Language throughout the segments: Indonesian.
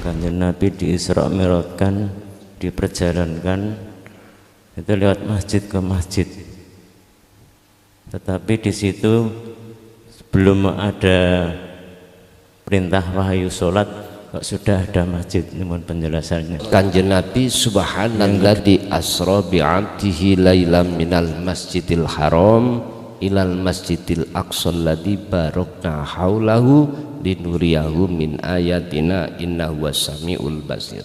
Kanjeng Nabi di Isra Mi'rajkan, diperjalankan itu lewat masjid ke masjid. Tetapi di situ belum ada perintah wahyu sholat, kok sudah ada masjid. Ini mohon penjelasannya. Kanjeng Nabi subhanalladzi asra bi'abdihi lailam minal masjidil haram ilal masjidil aqsa alladzi barakna haulahu linuriyahu min ayatina innahu wasamiul basir.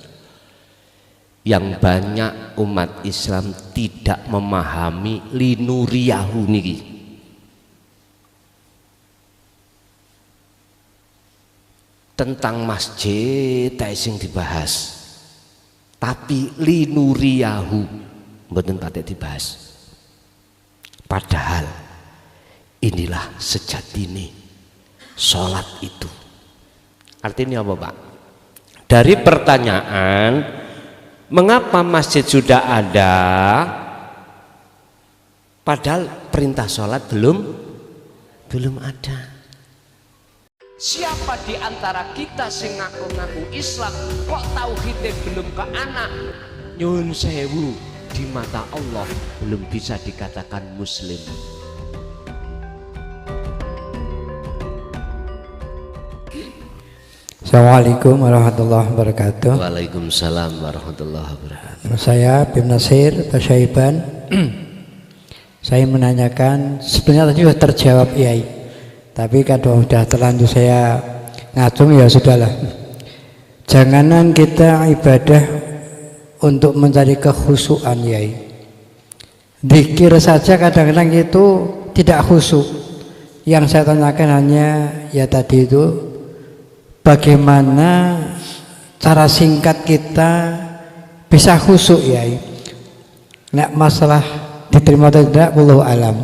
Yang banyak umat Islam tidak memahami linuriyahu niki. Tentang masjid sing dibahas, tapi linuriyahu mboten patek dibahas. Padahal inilah sejatine sholat itu. Artinya apa, Pak? Dari pertanyaan mengapa masjid sudah ada padahal perintah sholat belum ada. Siapa di antara kita sing ngaku-ngaku Islam kok tauhidnya belum ke anak? Nyun sewu, di mata Allah belum bisa dikatakan muslim. Assalamualaikum warahmatullahi wabarakatuh. Waalaikumsalam warahmatullahi wabarakatuh. Saya Bim Nasir Tasyaiban. Saya menanyakan, sebenarnya tadi sudah terjawab Yai, tapi kalau sudah terlanjur saya ngacung ya sudahlah. Janganan kita ibadah untuk mencari kekhusyuan Yai. Zikir saja kadang-kadang itu tidak khusyuk. Yang saya tanyakan hanya ya tadi itu, bagaimana cara singkat kita bisa khusyuk Yai. Nek masalah diterima atau tidak wallahu alam.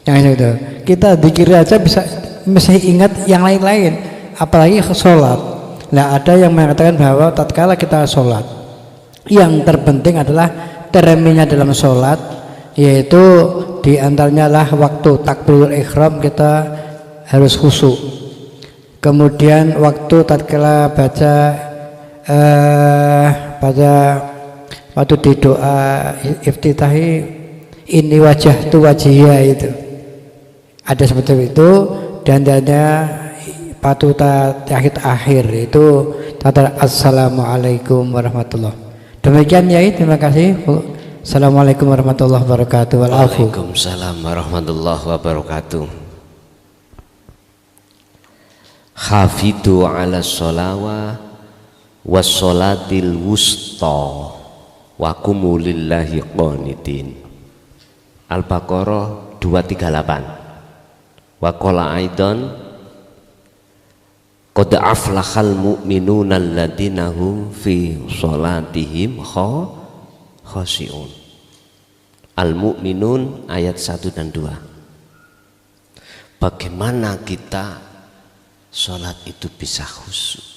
Yang itu kita zikir aja bisa mesti ingat yang lain-lain, apalagi sholat. Nah, ada yang mengatakan bahwa tatkala kita sholat, yang terpenting adalah terminya dalam sholat, yaitu diantaranya lah waktu takbirul ihram kita harus khusyuk. Kemudian waktu tatkala baca waktu di doa iftitahi ini wajah tu wajihya itu ada seperti itu, dan ada patuta akhir itu tata assalamualaikum warahmatullahi. Demikian Yai, terima kasih. Assalamualaikum warahmatullahi wabarakatuh. Waalaikumsalam warahmatullahi wabarakatuh. Hafidhu ala sholawah was sholatil wusta wa qumu lillahi qanitin. Al-Baqarah 238. Wa qala aidan qad aflahal mu'minuna alladziina hum fi sholatihim khashi'un. Al-Mu'minun ayat 1 dan 2. Bagaimana kita sholat itu bisa khusyuk?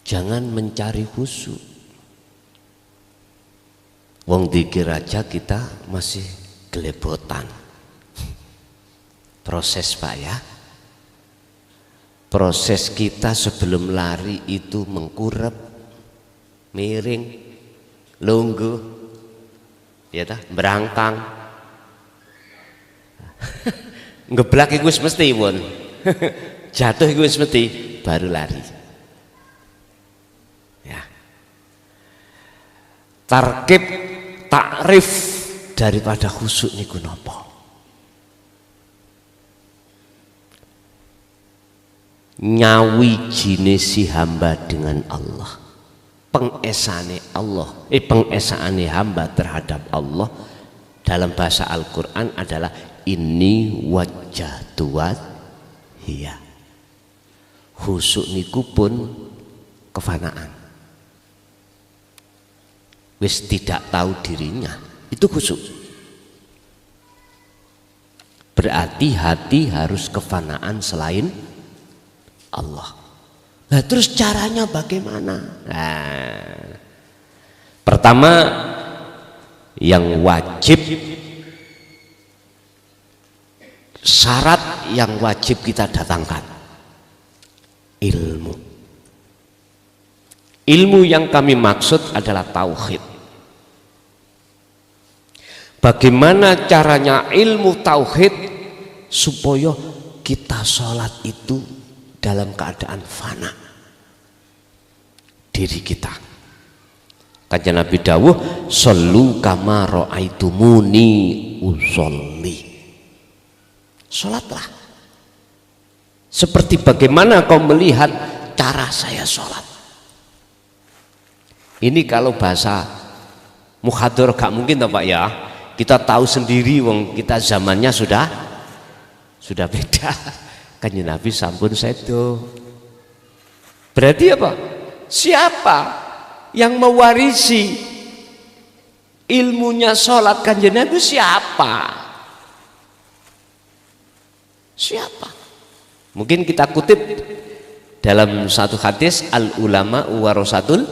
Jangan mencari khusyuk. Wong dikir aja kita masih gelebotan. Proses Pak ya. Proses kita sebelum lari itu mengkurep, miring, lungguh, ya tah, berangkang. Ngeblak iku wis mesti pun. Jatuh iku wis mesti baru lari. Ya. Tarkib takrif daripada khusyuk niku napa? Nyawijine si hamba dengan Allah, pengesane hamba terhadap Allah dalam bahasa Al-Quran adalah ini wajjahtu wajhiya. Khusyuk niku pun kefanaan, wis tidak tahu dirinya, itu khusyuk. Berarti hati harus kefanaan selain Allah. Nah, terus caranya bagaimana? Nah, pertama yang wajib, syarat yang wajib kita datangkan ilmu. Ilmu yang kami maksud adalah tauhid. Bagaimana caranya ilmu tauhid supaya kita sholat itu dalam keadaan fana diri kita. Kanjeng Nabi dawuh, "Shollu kama ra'aitumuni usolli." Sholatlah seperti bagaimana kau melihat cara saya sholat. Ini kalau bahasa muhadhar gak mungkin toh Pak ya. Kita tahu sendiri wong kita zamannya sudah beda. Kanjeng Nabi sampun sedo. Berarti apa? Siapa yang mewarisi ilmunya sholat Kanjeng Nabi? Siapa? Siapa? Mungkin kita kutip dalam satu hadis, al ulama warasatul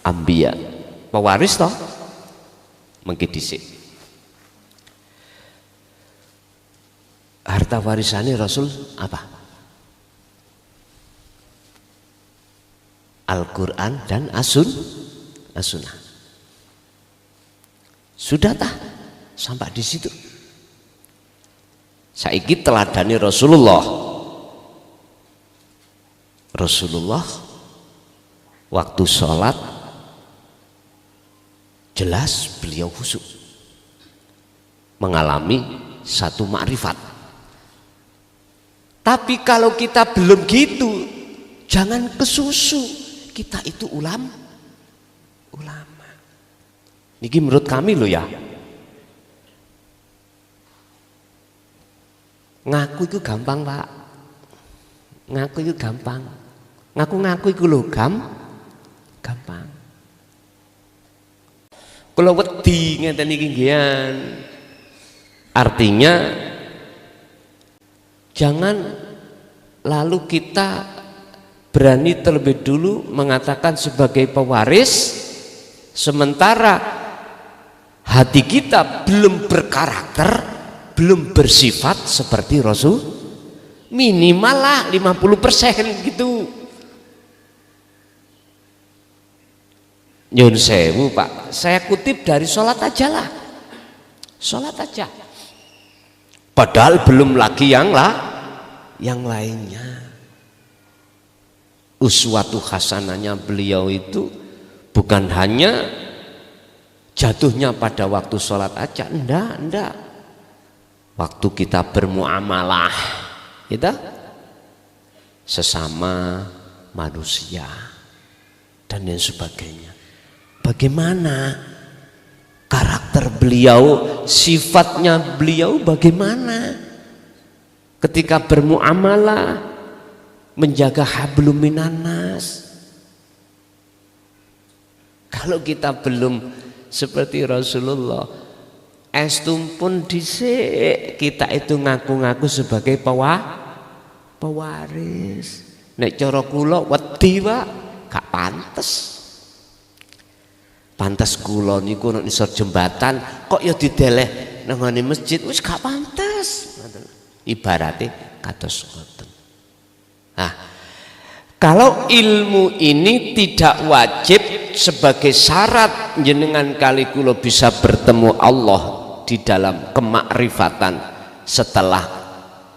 anbiya. Pewaris toh? Mungkin disik. Harta warisannya Rasul apa? Al-Quran dan As-Sunnah. Sudah tah sampai di situ. Saiki teladani Rasulullah waktu sholat jelas beliau khusyuk, mengalami satu makrifat. Tapi kalau kita belum gitu, jangan kesusu. Kita itu ulama. Niki menurut kami loh ya. Ngaku itu gampang Pak. Ngaku itu gampang. Ngaku-ngaku itu loh gampang. Kalau wedi ngeten iki nggih. Artinya jangan lalu kita berani terlebih dulu mengatakan sebagai pewaris, sementara hati kita belum berkarakter, belum bersifat seperti Rasul. Minimal lah 50% gitu. Nyun sewu Pak, saya kutip dari sholat aja lah. Sholat aja. Padahal belum lagi yang lainnya. Uswatu hasanahnya beliau itu bukan hanya jatuhnya pada waktu sholat aja, enggak. Waktu kita bermuamalah, kita sesama manusia dan lain sebagainya. Bagaimana karakter beliau, sifatnya beliau bagaimana ketika bermuamalah, menjaga hablum minannas. Kalau kita belum seperti Rasulullah, estum pun dhisik kita itu ngaku-ngaku sebagai pewaris. Nek cara kula wedi Pak, gak pantes. Pantes kula niku nek isor jembatan kok ya dideleh nang ngene masjid, wis gak pantes. Ibarate kados ngoten. Nah, kalau ilmu ini tidak wajib sebagai syarat jenengan kali kula bisa bertemu Allah di dalam kemakrifatan setelah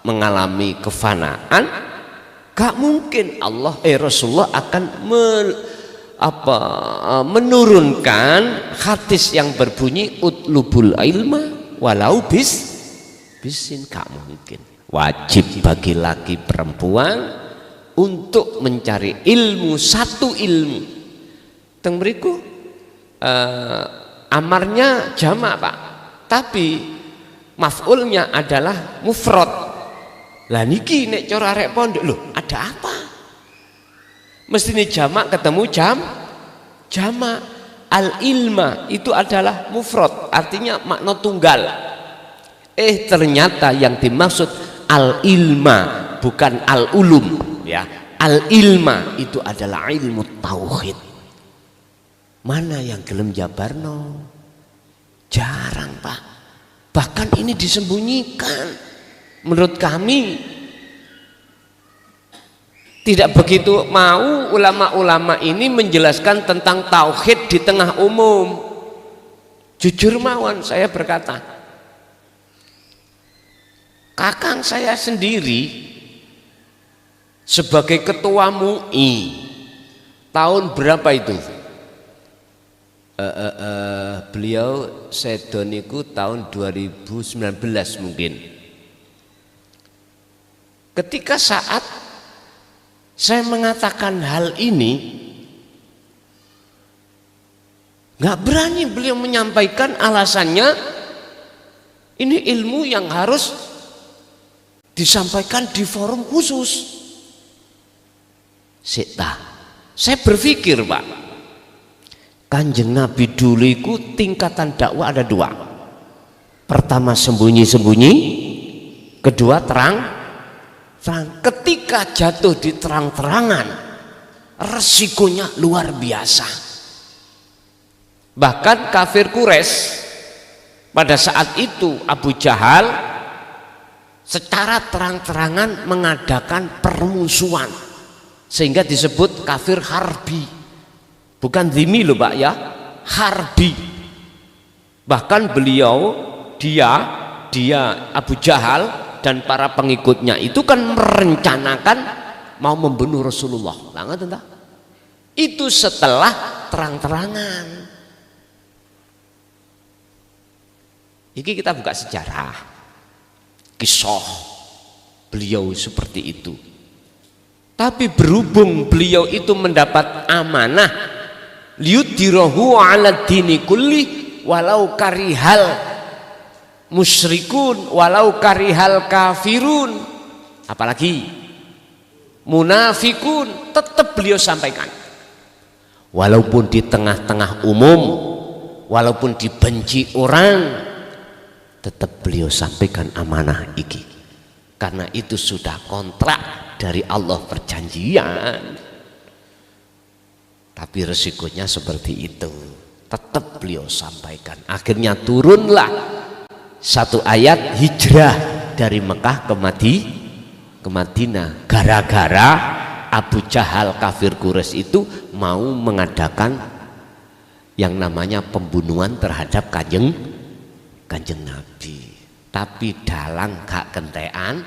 mengalami kefanaan, gak mungkin Rasulullah akan menurunkan hadis yang berbunyi utlubul ilma walau bisin. Gak mungkin. Wajib bagi laki perempuan untuk mencari ilmu, satu ilmu. Teng mriku amarnya jamak Pak, tapi maf'ulnya adalah mufrad. Lah niki nek cara arek pondok lho, ada apa? Mestinya jamak ketemu jamak. Al ilma itu adalah mufrad, artinya makna tunggal. Ternyata yang dimaksud al ilma bukan al ulum ya. Al ilma itu adalah ilmu tauhid. Mana yang gelem jabarno? Jarang Pak. Bahkan ini disembunyikan. Menurut kami Tidak begitu mau ulama-ulama ini menjelaskan tentang tauhid di tengah umum. Jujur mawon saya berkata, kakang saya sendiri sebagai ketua MUI tahun berapa itu? Beliau sedoniku tahun 2019 mungkin. Ketika saat saya mengatakan hal ini, nggak berani beliau menyampaikan alasannya. Ini ilmu yang harus disampaikan di forum khusus. Saya berpikir, Pak, Kanjeng Nabi dulu itu tingkatan dakwah ada dua. Pertama sembunyi-sembunyi, kedua terang. Ketika jatuh di terang-terangan, resikonya luar biasa. Bahkan kafir Quraisy pada saat itu, Abu Jahal secara terang-terangan mengadakan permusuhan, sehingga disebut kafir harbi, bukan zimmi loh Pak ya, harbi. Bahkan beliau, dia Abu Jahal dan para pengikutnya itu kan merencanakan mau membunuh Rasulullah. Entah. Itu setelah terang-terangan. Ini kita buka sejarah, kisah beliau seperti itu. Tapi berhubung beliau itu mendapat amanah liyudhirahu ala dini kulli walau karihal musyrikun walau karihal kafirun, apalagi munafikun, tetap beliau sampaikan. Walaupun di tengah-tengah umum, walaupun dibenci orang, tetap beliau sampaikan amanah iki. Karena itu sudah kontrak dari Allah, perjanjian. Tapi resikonya seperti itu, tetap beliau sampaikan. Akhirnya turunlah satu ayat hijrah dari Mekah ke Madinah, gara-gara Abu Jahal kafir Quraisy itu mau mengadakan yang namanya pembunuhan terhadap kanjeng Nabi. Tapi dalang gak kentean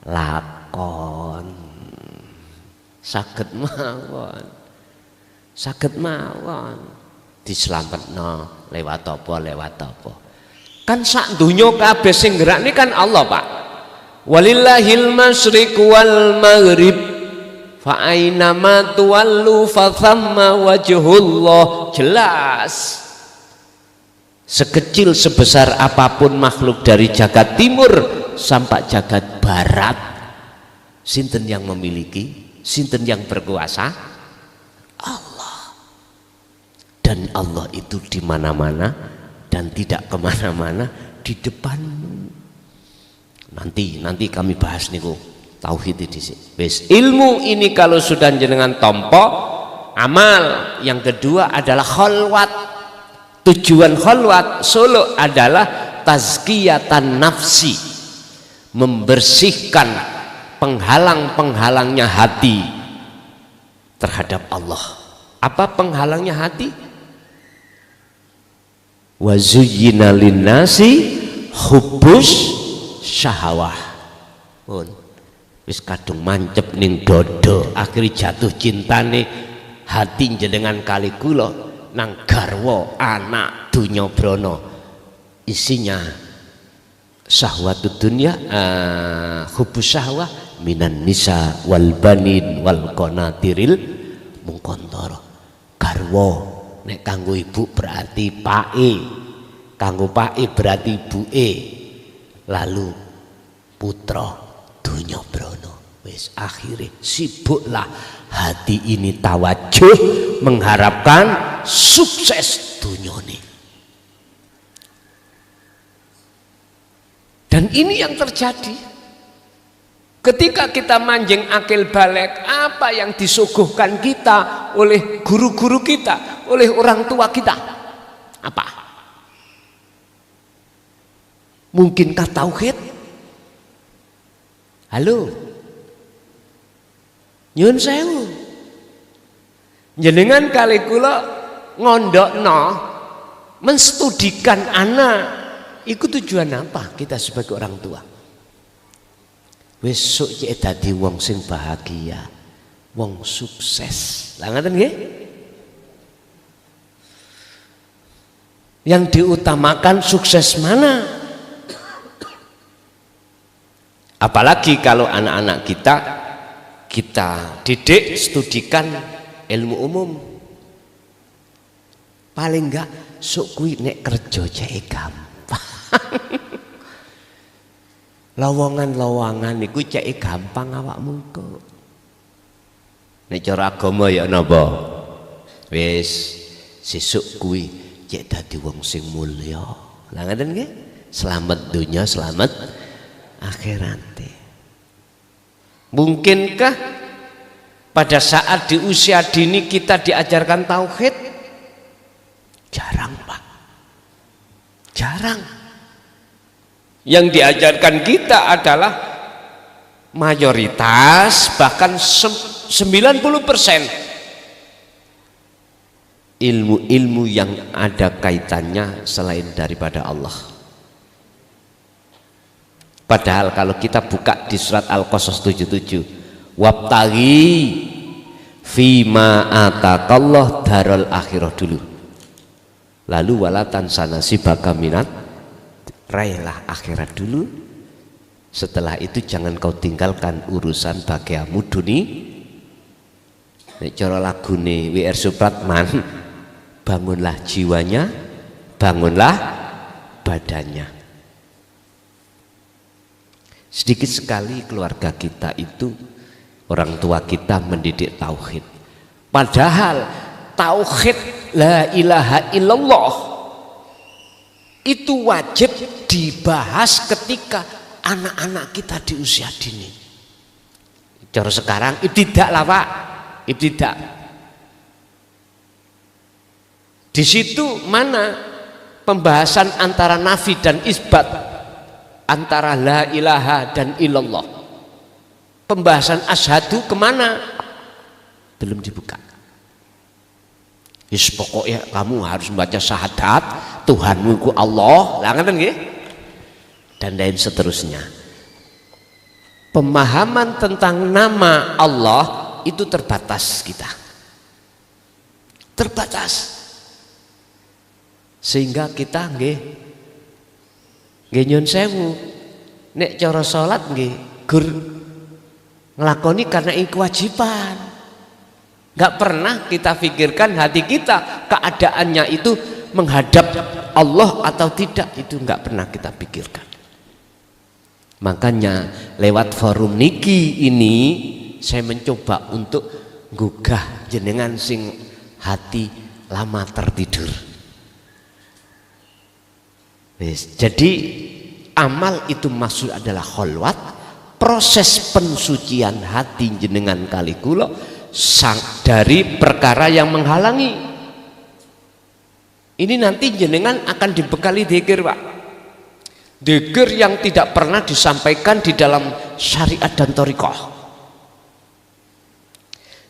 lakon, saged mawon diselametno lewat apa. Kan sak dunya kabeh sing gerakne kan Allah, Pak. Walillahil masyriq wal maghrib fa aina ma tuwallu fa thamma wajhullah. Jelas. Sekecil sebesar apapun makhluk dari jagat timur sampai jagat barat, sinten yang memiliki, sinten yang berkuasa? Allah. Dan Allah itu di mana-mana dan tidak kemana-mana, di depan. Nanti kami bahas niku tauhid di sini. Ilmu ini kalau sudah jenengan tompo, amal. Yang kedua adalah khalwat. Tujuan khalwat solo adalah tazkiyatan nafsi, membersihkan penghalang-penghalangnya hati terhadap Allah. Apa penghalangnya hati? Wa zuyyina linnasi hubbus syahawah. Pun wis kadung mancep ning dodo, akhirnya jatuh cintane hati jenengan kali kula nang garwa anak dunya brana. Isinya syahwatud dunya, hubbus syahwah minan nisa wal banin wal qanatiril muqantara. Garwa nek kanggo ibu berarti pake, kanggo pake berarti ibuke, lalu putra dunya brana. Wis akhire sibuklah hati ini tawajuh mengharapkan sukses dunyane. Dan ini yang terjadi ketika kita manjing akil balik. Apa yang disuguhkan kita oleh guru-guru kita, oleh orang tua kita? Apa? Mungkinkah tauhid? Halo? Nyun sewu. Jenengan kali kula ngondokno menstudikan anak, itu tujuan apa kita sebagai orang tua? Besok cek dadi wong sing bahagia, wong sukses. Lah ngaten nggih? Yang diutamakan sukses mana? Apalagi kalau anak-anak kita didik, studikan ilmu umum. Paling enggak sok kuwi nek kerja cek gampang. Lowongan-lowongan niku cek gampang awakmu kok. Nek cara agama ya napa? Wis sesuk kuwi cek dadi wong sing mulya. Lah ngaten nggih? Selamat dunia, selamat akhirat. Mungkinkah pada saat di usia dini kita diajarkan tauhid? Jarang, Pak. Jarang. Yang diajarkan kita adalah mayoritas, bahkan 90% ilmu-ilmu yang ada kaitannya selain daripada Allah. Padahal kalau kita buka di surat Al-Qasas 77, wabtaghi fima atakallah darul akhirah dulu, lalu walatan sanasi bakaminat, raihlah akhirat dulu, setelah itu jangan kau tinggalkan urusan bagiamu dunia. Nek cara lagune W.R. Supratman, bangunlah jiwanya, bangunlah badannya. Sedikit sekali keluarga kita itu, orang tua kita mendidik tauhid. Padahal tauhid la ilaha illallah itu wajib dibahas ketika anak-anak kita di usia dini. Cara sekarang ibtidak lah Pak, ibtidak. Di situ mana pembahasan antara nafi dan isbat, antara la ilaha dan illallah. Pembahasan asyhadu kemana? Belum dibuka. Yes, pokoknya kamu harus membaca syahadat Tuhanmu ku Allah, lah ngoten nggih, dan lain seterusnya. Pemahaman tentang nama Allah itu terbatas kita, terbatas, sehingga kita nggih nyun sewu, nek cara salat nggih gur nglakoni karena ini kewajiban. Nggak pernah kita pikirkan hati kita keadaannya itu menghadap Allah atau tidak, itu nggak pernah kita pikirkan. Makanya lewat forum niki ini saya mencoba untuk gugah jenengan sing hati lama tertidur. Jadi amal itu maksud adalah kholwat, proses pensucian hati jenengan kali kula dari perkara yang menghalangi. Ini nanti jenengan akan dibekali dzikir Pak, dzikir yang tidak pernah disampaikan di dalam syariat dan thariqah,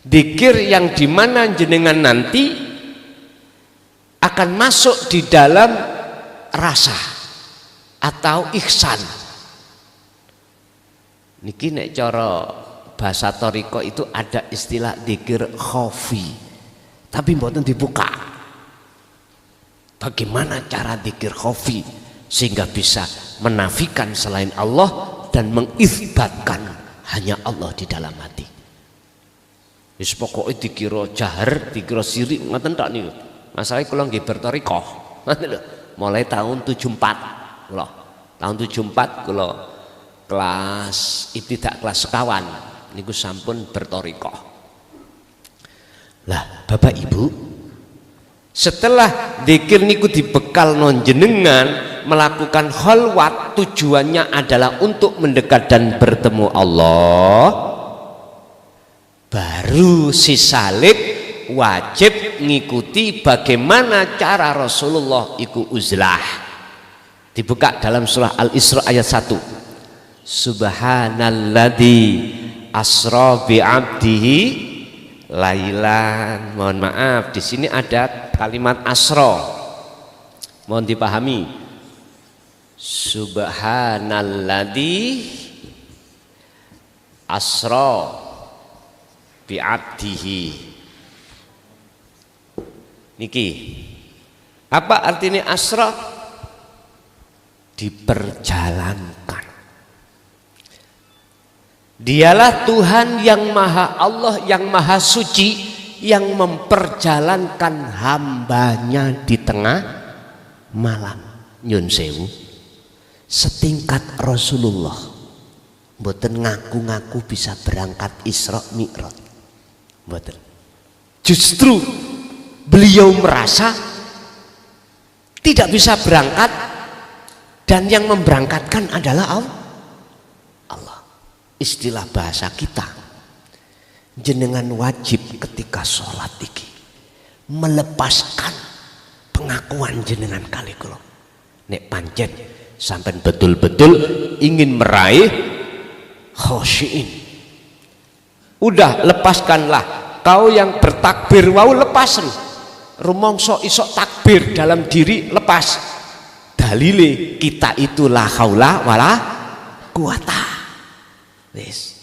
dzikir yang dimana jenengan nanti akan masuk di dalam rasa atau ihsan. Niki nek cara bahasa thariqah itu ada istilah dzikir khafi, tapi mboten dibuka. Bagaimana cara dzikir khafi sehingga bisa menafikan selain Allah dan mengisbatkan hanya Allah di dalam hati. Wis pokoke dikira jahar, dikira sirik ngoten tok niku. Masalahe kula nggih berthariqah. Ngoten lho. Mulai tahun 74 kula. Tahun 74 kula kelas ibtidak kelas sekawan niku sampun berthariqah. Lah Bapak Ibu, setelah dzikir niku dibekal non jenengan melakukan khalwat, tujuannya adalah untuk mendekat dan bertemu Allah. Baru si salib wajib ngikuti bagaimana cara Rasulullah iku uzlah. Dibuka dalam surah Al-Isra ayat 1. Subhanalladzi asra bi abdihi lailan. Mohon maaf, di sini ada kalimat asra. Mohon dipahami. Subhanalladzi asra bi abdihi. Niki. Apa artinya asra? Diperjalankan. Dialah Tuhan yang maha Allah, yang maha suci, yang memperjalankan hambanya di tengah malam. Nyun sewu, setingkat Rasulullah mboten ngaku-ngaku bisa berangkat Isra Mi'raj, mboten. Justru beliau merasa tidak bisa berangkat, dan yang memberangkatkan adalah Allah. Istilah bahasa kita, jenengan wajib ketika sholat iki melepaskan pengakuan jenengan kali kula nek pancen sampai betul-betul ingin meraih khosyin. Udah lepaskanlah. Kau yang bertakbir wau lepasen, rumongso isok takbir dalam diri lepas. Dalile kita itu la haula wala quwata. Wis,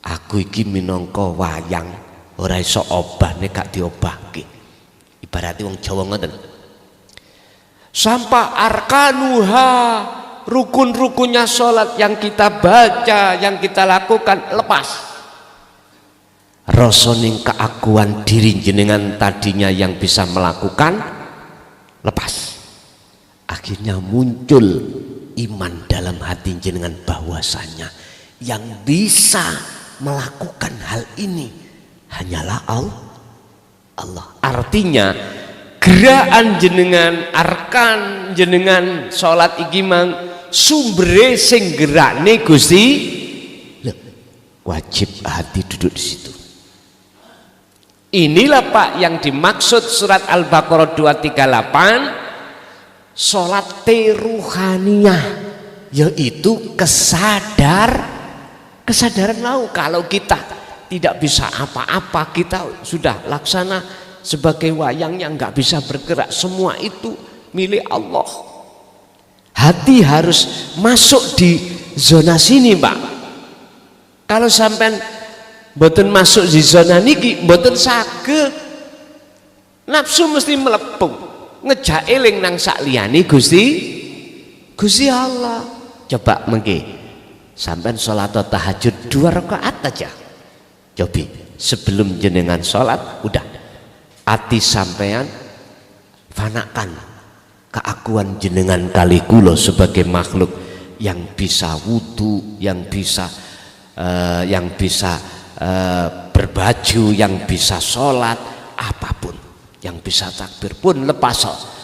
aku iki minangka wayang ora iso obah nek gak diobahke. Ibarate wong Jawa ngoten. Sampai arkanuha, rukun-rukunnya sholat yang kita baca, yang kita lakukan lepas. Rasoning keakuan diri jenengan tadinya yang bisa melakukan lepas. Akhirnya muncul iman dalam hati jenengan bahwasanya yang bisa melakukan hal ini hanyalah Allah. Artinya gerakan jenengan, arkan jenengan sholat iki mang sumbere sing gerakne Gusti. Wajib hati duduk di situ. Inilah Pak yang dimaksud surat Al-Baqarah 238, sholat teruhaniyah, yaitu kesadaran mau kalau kita tidak bisa apa-apa, kita sudah laksana sebagai wayang yang nggak bisa bergerak, semua itu milik Allah. Hati harus masuk di zona sini Pak. Kalau sampai mboten masuk di zona niki mboten saged, nafsu mesti melepung, ngejak eling nang sak liyane Gusti Allah. Coba mengke sampai sholat tahajud 2 rakaat aja, cobi sebelum jenengan sholat udah hati sampean fanakan keakuan jenengan kali kula sebagai makhluk yang bisa wudu, yang bisa berbaju, yang bisa sholat, apapun, yang bisa takbir pun lepas.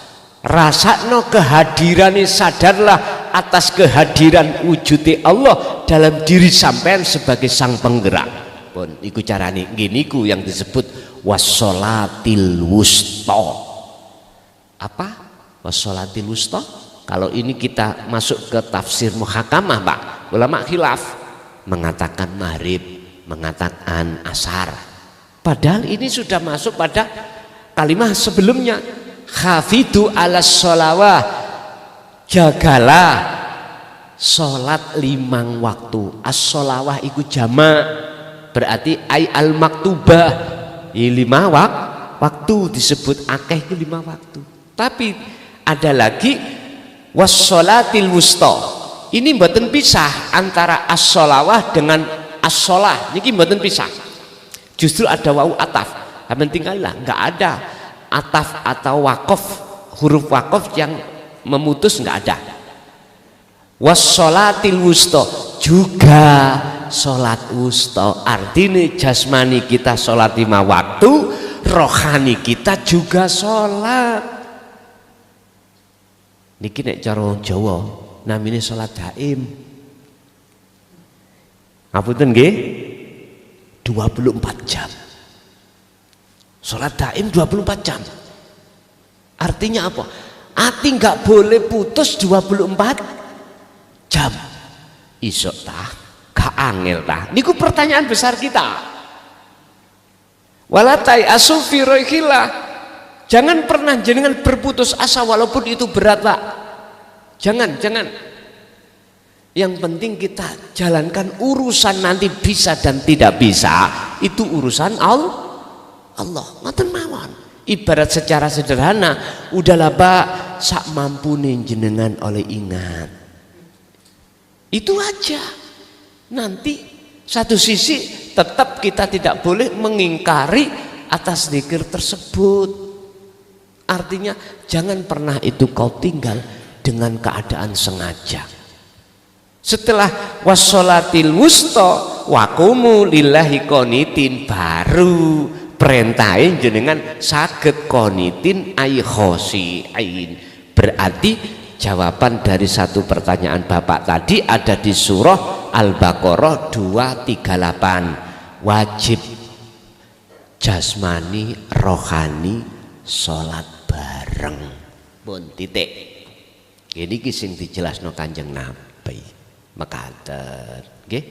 Rasakno kehadiran, sadarlah atas kehadiran wujudi Allah dalam diri sampean sebagai sang penggerak. Pun iku carane nggih niku yang disebut wassolatil wusta. Apa wassolatil wusta? Kalau ini kita masuk ke tafsir muhakamah Pak, ulama khilaf mengatakan maghrib, mengatakan asar. Padahal ini sudah masuk pada kalimat sebelumnya. Hafidu ala sholawah, jagalah sholat 5 waktu. As-sholawah iku jamak, berarti ay al maktubah, 5 waktu disebut akeh 5 waktu. Tapi ada lagi wassolatil wusta. Ini mboten pisah antara as-sholawah dengan as-sholah. Ini mboten pisah. Justru ada wau ataf. Yang penting lah, nggak ada ataf atau wakof, huruf wakof yang memutus, nggak ada. Wassolatil wusta, juga sholat wusta. Artinya jasmani kita sholat 5 waktu, rohani kita juga sholat. Niki nek cara Jawa namine sholat daim. Ngapunten nggih, 24 jam. Sholat daim 24 jam. Artinya apa? Ati nggak boleh putus 24 jam. Isok tah, gak angel tah. Niku pertanyaan besar kita. Walatai asufi roihillah. Jangan pernah jenengan berputus asa walaupun itu berat, Pak. Jangan. Yang penting kita jalankan urusan nanti bisa dan tidak bisa. Itu urusan Allah. Ngoten mawon. Ibarat secara sederhana, udahlah Pak, sak mampune jenengan oleh ingat. Itu aja. Nanti satu sisi tetap kita tidak boleh mengingkari atas zikir tersebut. Artinya jangan pernah itu kau tinggal dengan keadaan sengaja. Setelah wassolatil wusta waqumu lillahi qonitin, baru perintahin jenengan saged qonitin ay khosi'in. Berarti jawaban dari satu pertanyaan Bapak tadi ada di surah Al-Baqarah 238. Wajib jasmani rohani sholat bareng. Pun titik. Ini sing dijelasno Kanjeng Nabi. Makaten, nggih.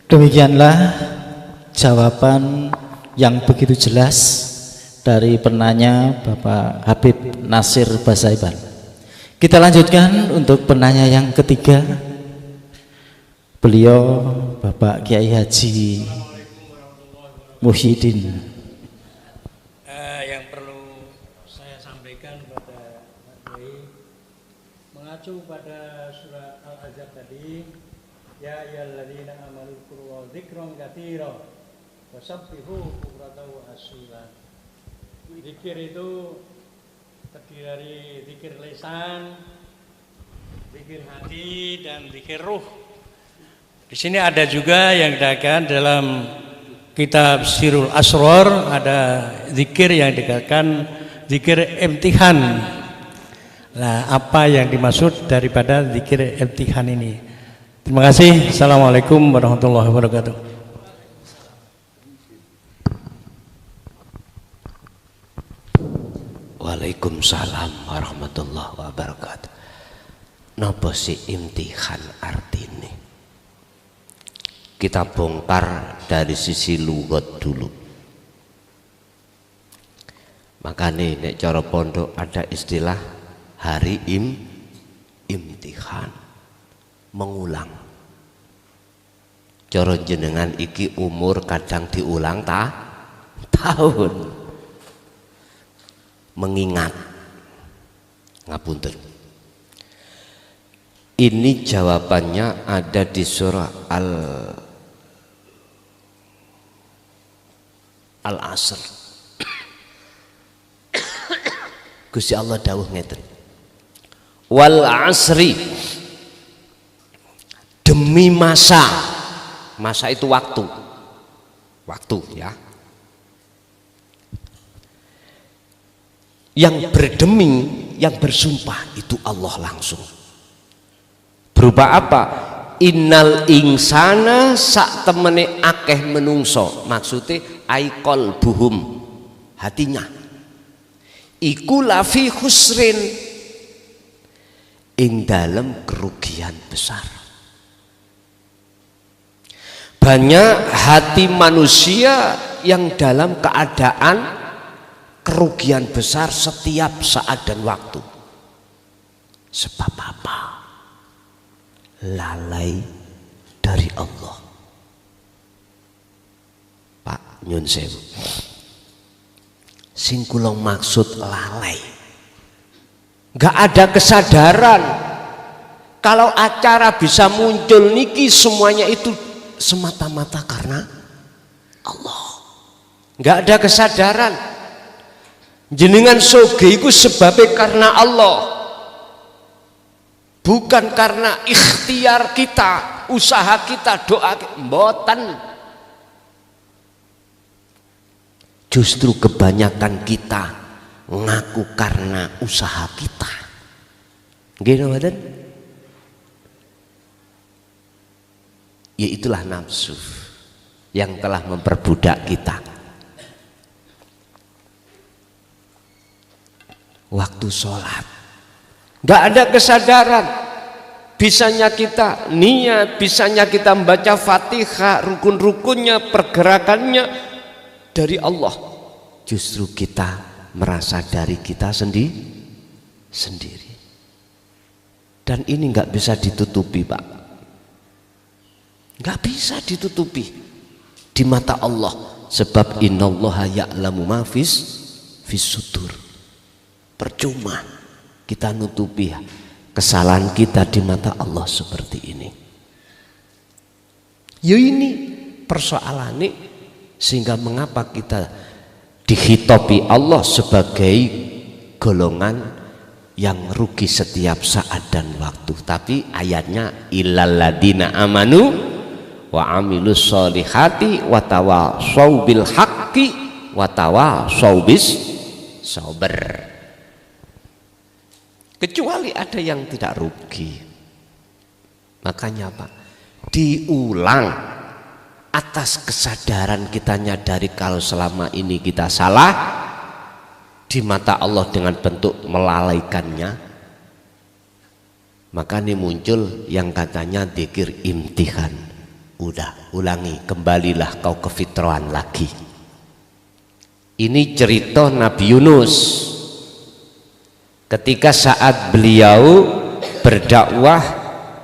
Demikianlah jawaban yang begitu jelas dari penanya Bapak Habib Nasir Basaiban. Kita lanjutkan untuk penanya yang ketiga. Beliau Bapak Kiai Haji Muhyiddin. Yang perlu saya sampaikan pada Pak Kiai, mengacu pada surat Al-Ahzab tadi, ya ayyuhalladzina amanu dzkuru dzikran katsira wasabbihu bukratan wa asila. Zikir itu terdiri dari zikir lisan, zikir hati, dan zikir ruh. Di sini ada juga yang dikatakan dalam kitab Sirul Asror, ada zikir yang dikatakan zikir imtihan. Nah, apa yang dimaksud daripada zikir imtihan ini? Terima kasih. Assalamualaikum warahmatullahi wabarakatuh. Waalaikumsalam warahmatullahi wabarakatuh. Napa sih imtihan artine? Kita bongkar dari sisi lugat dulu. Makanya nek cara pondok ada istilah hari imtihan, mengulang. Cara jenengan iki umur kadang diulang tahun. Mengingat, ngapunten. Ini jawabannya ada di surah Al-Asr. Gusti Allah dawuh ngeten. Wal asri, demi masa. Masa itu waktu. Waktu ya. Yang berdemi, yang bersumpah itu Allah langsung. Berupa apa? Innal insana sak temene akeh menungso, maksudnya aikol buhum, hatinya. Iku lafi khusrin, ing dalam kerugian besar. Banyak hati manusia yang dalam keadaan kerugian besar setiap saat dan waktu. Sebab apa? Lalai dari Allah. Pak nyun sewu, sing kula maksud lalai, nggak ada kesadaran kalau acara bisa muncul niki semuanya itu semata-mata karena Allah. Nggak ada kesadaran jenengan soge iku sebabnya karena Allah, bukan karena ikhtiar kita, usaha kita, doa kita. Mboten. Justru kebanyakan kita ngaku karena usaha kita. Nggih mboten? Ya itulah nafsu yang telah memperbudak kita. Waktu sholat nggak ada kesadaran bisanya kita niat, bisanya kita membaca Fatihah, rukun-rukunnya, pergerakannya dari Allah. Justru kita merasa dari kita sendiri. Dan ini nggak bisa ditutupi, Pak. Nggak bisa ditutupi di mata Allah, sebab innallaha ya'lamu ma fis sudur. Percuma kita nutupi kesalahan kita di mata Allah seperti ini. Ya ini persoalannya, sehingga mengapa kita dihitopi Allah sebagai golongan yang rugi setiap saat dan waktu. Tapi ayatnya illal ladina amanu wa amilus solihati wa tawasau bil haqqi wa tawasau bis sabar. Kecuali ada yang tidak rugi. Makanya Pak, diulang atas kesadaran kita nyadari kalau selama ini kita salah di mata Allah dengan bentuk melalaikannya. Maka ini muncul yang katanya dzikir imtihan. Udah, ulangi, kembalilah kau ke fitrahan lagi. Ini cerita Nabi Yunus. Ketika saat beliau berdakwah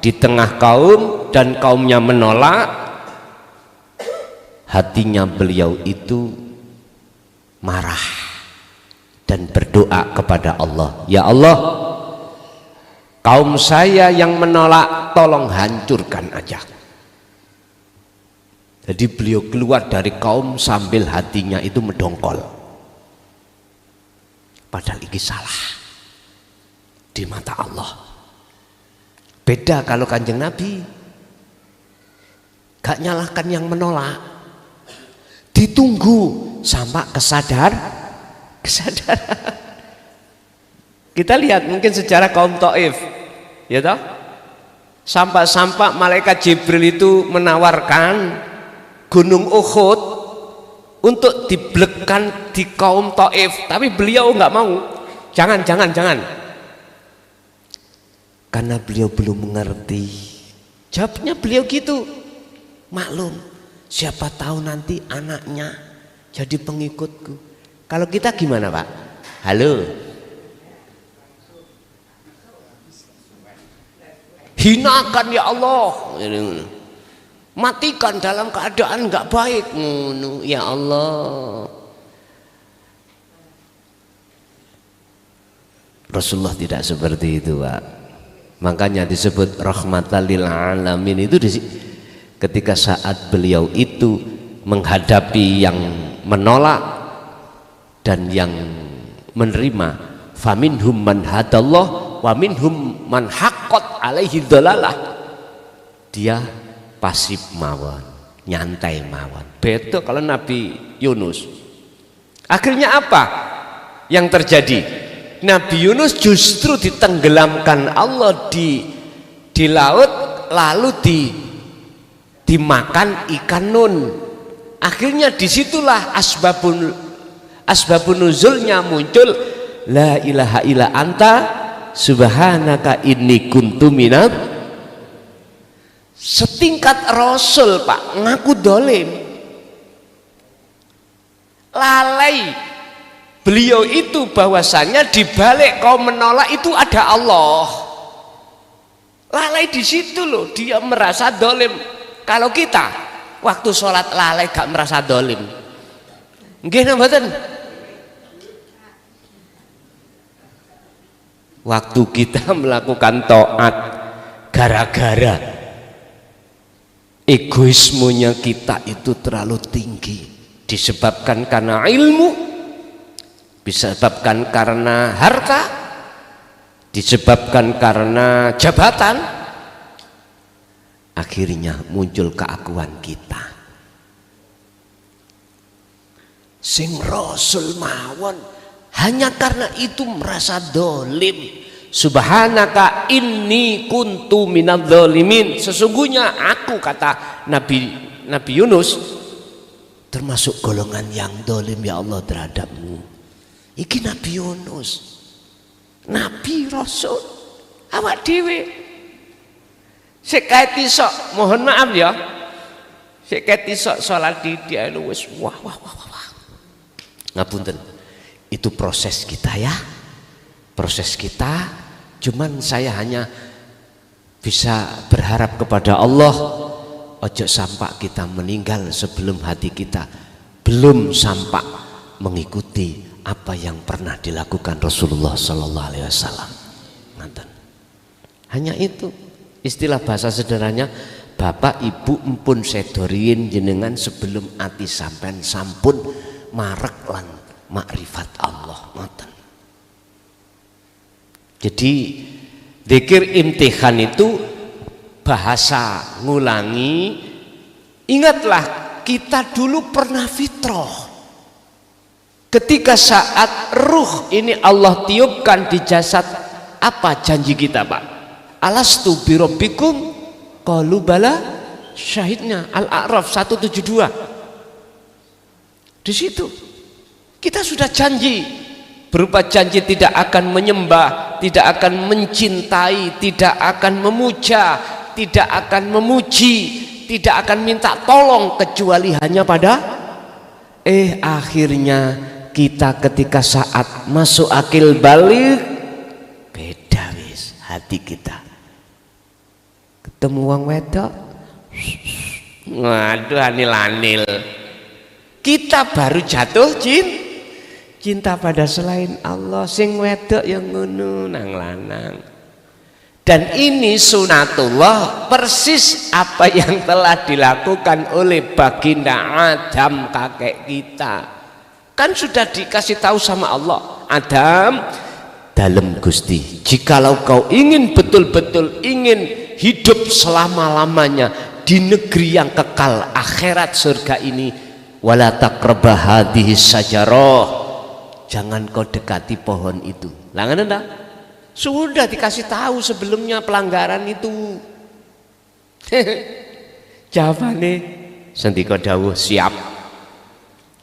di tengah kaum dan kaumnya menolak, hatinya beliau itu marah dan berdoa kepada Allah, ya Allah, kaum saya yang menolak tolong hancurkan aja. Jadi beliau keluar dari kaum sambil hatinya itu mendongkol, padahal ini salah di mata Allah. Beda kalau Kanjeng Nabi gak nyalahkan yang menolak, ditunggu sampai kesadaran. Kita lihat mungkin sejarah kaum Taif, ya toh, sampai malaikat Jibril itu menawarkan gunung Uhud untuk diblekan di kaum Taif, tapi beliau nggak mau. Jangan. Karena beliau belum mengerti. Jawabnya beliau gitu, maklum, siapa tahu nanti anaknya jadi pengikutku. Kalau kita gimana Pak? Halo, hinakan ya Allah, matikan dalam keadaan nggak baik, ya Allah. Rasulullah tidak seperti itu Pak. Makanya disebut rahmatan lil alamin. Itu ketika saat beliau itu menghadapi yang menolak dan yang menerima, faminhum man hadallah wa minhum man haqqat alaihi dhalalah. Dia pasif mawon, nyantai mawon. Betul kalau Nabi Yunus. Akhirnya apa yang terjadi? Nabi Yunus justru ditenggelamkan Allah di laut, lalu dimakan ikan nun. Akhirnya disitulah asbabun nuzulnya muncul, la ilaha illa anta subhanaka inni kuntu minat. Setingkat Rasul Pak, ngaku dolim, lalai beliau itu bahwasanya di balik kaum menolak itu ada Allah. Lalai di situ loh, dia merasa dolim. Kalau kita waktu sholat lalai gak merasa dolim, nggih mboten? Waktu kita melakukan taat gara-gara egoismenya kita itu terlalu tinggi, disebabkan karena ilmu, disebabkan karena harta, disebabkan karena jabatan, akhirnya muncul keakuan kita. Sing Rasul mawon hanya karena itu merasa dolim. Subhanaka inni kuntu minadz zalimin. Sesungguhnya aku, kata Nabi Yunus, termasuk golongan yang dolim ya Allah terhadapmu. Iki Nabi Yunus, Nabi Rasul, awak dewe Sik kae isok, mohon maaf ya. Sik kae isok salat di dia wis wah. Ngapunten. Itu proses kita ya. Proses kita, cuman saya hanya bisa berharap kepada Allah ojo sampai kita meninggal sebelum hati kita belum sampai mengikuti apa yang pernah dilakukan Rasulullah Sallallahu Alaihi Wasallam. Hanya itu. Istilah bahasa sederhananya, bapak ibu empun sedorin jenengan sebelum ati sampean sampun marek lan makrifat Allah. Ngoten. Jadi zikir imtihan itu bahasa ngulangi. Ingatlah kita dulu pernah fitrah. Ketika saat ruh ini Allah tiupkan di jasad, apa janji kita Pak? Alastu birabbikum qalu bala syahidna. Al-A'raf 172. Di situ kita sudah janji, berupa janji tidak akan menyembah, tidak akan mencintai, tidak akan memuja, tidak akan memuji, tidak akan minta tolong kecuali hanya pada akhirnya kita ketika saat masuk akil balik beda wis hati kita. Ketemu wong wedok, waduh anil-anil. Kita baru jatuh cinta pada selain Allah. Sing wedok yang ngono nang lanang. Dan ini sunatullah, persis apa yang telah dilakukan oleh baginda Adam kakek kita. Kan sudah dikasih tahu sama Allah, Adam dalam Gusti, jikalau kau ingin betul-betul ingin hidup selama-lamanya di negeri yang kekal akhirat surga ini, wala taqrabah hadhihi syajarah, jangan kau dekati pohon itu. Langan enggak? Sudah dikasih tahu sebelumnya pelanggaran itu. Jawabannya sendika dawuh siap.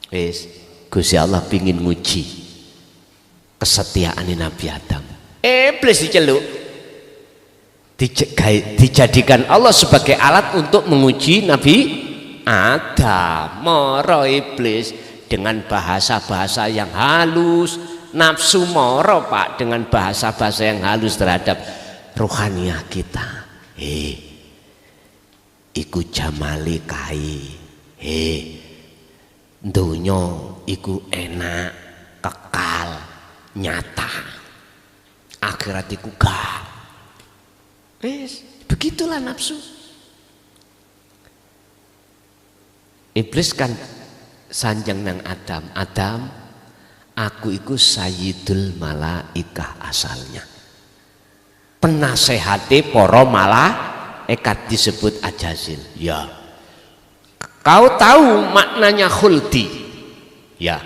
Wis Gusti Allah pingin nguji kesetiaan Nabi Adam. Iblis diceluk, dijadikan Allah sebagai alat untuk menguji Nabi Adam. Moro iblis dengan bahasa-bahasa yang halus, nafsu moro Pak dengan bahasa-bahasa yang halus terhadap rohaniah kita. Iku jamali kai, dunya iku enak, kekal, nyata, akhirat iku gak. Begitulah nafsu. Iblis kan sanjang nang Adam. Adam, aku iku sayyidul malaikah asalnya. Penasehati para malaikat disebut Ajazil. Ya. Kau tahu maknanya khuldi? Ya.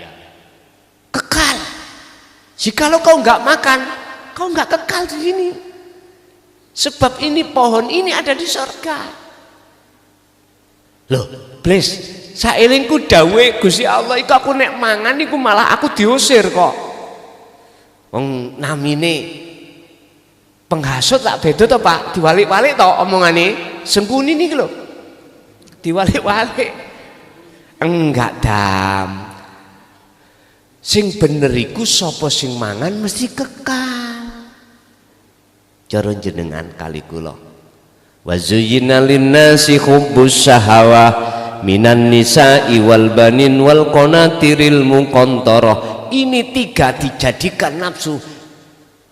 Kekal. Jikalau kau nggak makan, kau nggak kekal di sini. Sebab ini pohon ini ada di surga. Loh, Iblis, saelingku dawe Gusti Allah iku aku nek mangan iku malah aku diusir kok. Wong namine penghasut tak beda to Pak, diwalik-walik to omongane. Sempuni niki lho. Diwalik-walik. Enggak dam. Sing bener iku sapa sing mangan mesti kekal. Cara jenengan kali kula. Wa zuyyina lin-nasi hubbus syahawah minan nisa'i wal banin wal qanatiril muqantarah. Ini tiga dijadikan nafsu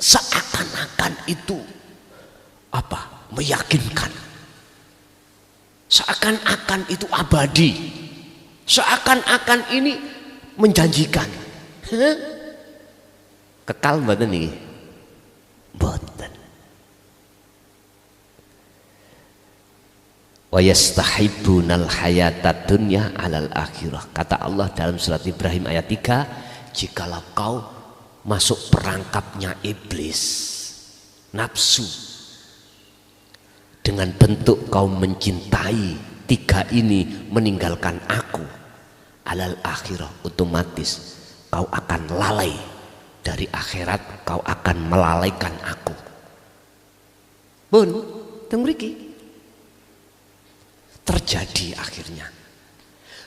seakan-akan itu apa? Meyakinkan. Seakan-akan itu abadi. Seakan-akan ini menjanjikan. Kekal mboten niki? Mboten. Wa yastahibbunal hayatad dunya alal akhirah. Kata Allah dalam surat Ibrahim ayat 3, jikalau kau masuk perangkapnya iblis, nafsu, dengan bentuk kau mencintai tiga ini meninggalkan aku, alal akhirah, otomatis kau akan lalai dari akhirat, kau akan melalaikan aku. Bun, teng mriki terjadi akhirnya.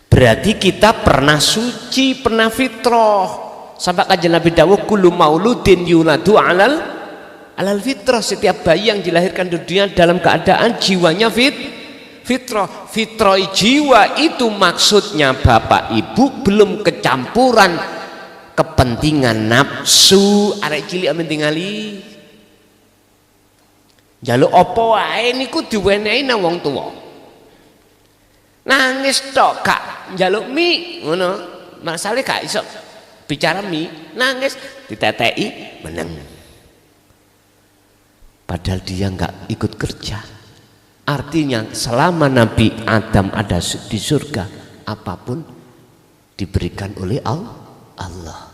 Berarti kita pernah suci, pernah fitrah. Sampai kajian Nabi dawuh kullu mauludin yuladu alal fitrah. Setiap bayi yang dilahirkan di dunia dalam keadaan jiwanya fitrah. Fitrah jiwa itu maksudnya bapak ibu belum kecampuran kepentingan nafsu arek cilik amen tingali. Njaluk apa wae niku diwenehi nang wong tuwa. Nangis tok gak njaluk mie ngono. Masalahe gak iso bicara mie, nangis diteteki meneng. Padahal dia nggak ikut kerja. Artinya selama Nabi Adam ada di surga, apapun diberikan oleh Allah.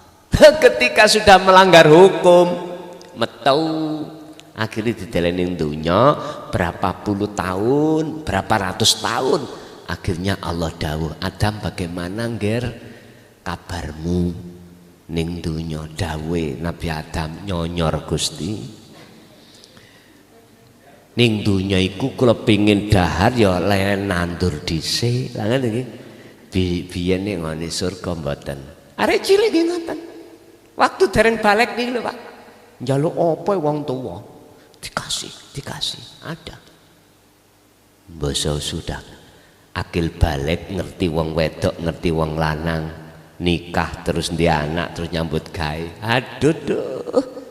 Ketika sudah melanggar hukum, metau akhirnya dideleni dunya berapa puluh tahun, berapa ratus tahun. Akhirnya Allah dawuh, Adam bagaimana ngger kabarmu ning dunya? Dawe Nabi Adam, nyonyor Gusti. Ning dunya iku kula pengin dahar ya len nandur dhisik. Lah ngene iki. Biyen ning ngene surga mboten. Arek cilik nggih ngoten. Waktu dereng balik niki lho, Pak. Njaluk apa wong tuwa? Dikasih. Ada. Basa sudah. Akil balik ngerti wong wedok, ngerti wong lanang. Nikah terus ndek anak terus nyambut gawe. Aduh duh.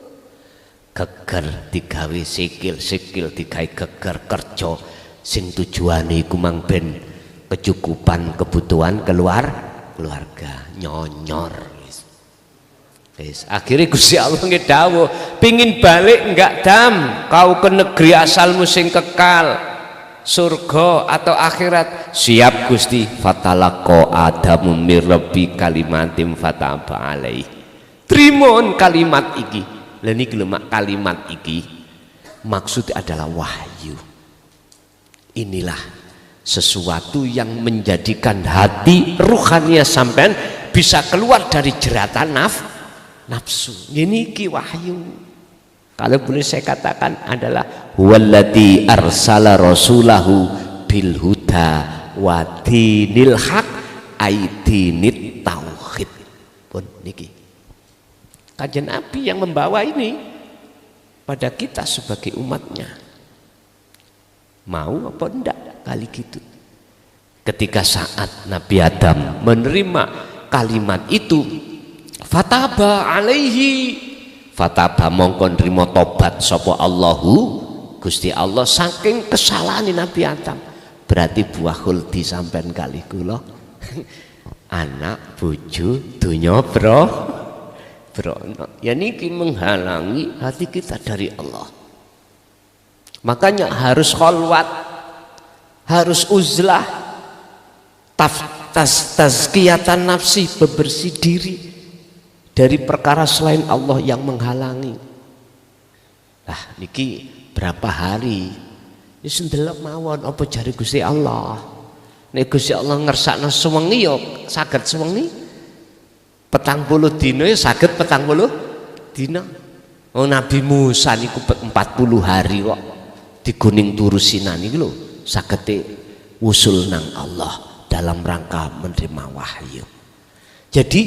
Geger digawe sikil digawe geger kerja sing tujuane iku mang ben kecukupan kebutuhan keluarga nyonyor. Wis akhire Gusti Allah ngedawuh pengin balik enggak dam kau ke negeri asalmu sing kekal surga atau akhirat. Siap Gusti. Fatalaqo Adamu mir rabbi kalimatim fataba alaihi. Trimon kalimat iki. Lah niki lho mak, kalimat iki maksudnya adalah wahyu. Inilah sesuatu yang menjadikan hati ruhania sampean bisa keluar dari jeratan nafsu. Ini ki wahyu. Kalau boleh saya katakan adalah huwallazi arsala rasulahu bil huda wa dinil haq aidinit tauhid. Pun niki kajian Nabi yang membawa ini pada kita sebagai umatnya. Mau apa enggak kali gitu. Ketika saat Nabi Adam menerima kalimat itu, fataba alaihi, fataba mongko nrimo tobat sapa Allahu Gusti Allah saking kesalahan Nabi Adam. Berarti buah khuldi sampean kali kula. Anak bojo donya ya niki menghalangi hati kita dari Allah. Makanya harus kholwat, harus uzlah, tazkiyatan nafsi, bebersih diri dari perkara selain Allah yang menghalangi. Nah niki berapa hari ini sendelok mawon apa jari Gusti Allah. Nek Gusti Allah ngersakno sewengi ya saged sewengi. 40 dina ya saged 40 dina. Oh Nabi Musa niku 40 hari kok di Gunung Turu Sinai niku lho saged usul nang Allah dalam rangka menerima wahyu. Jadi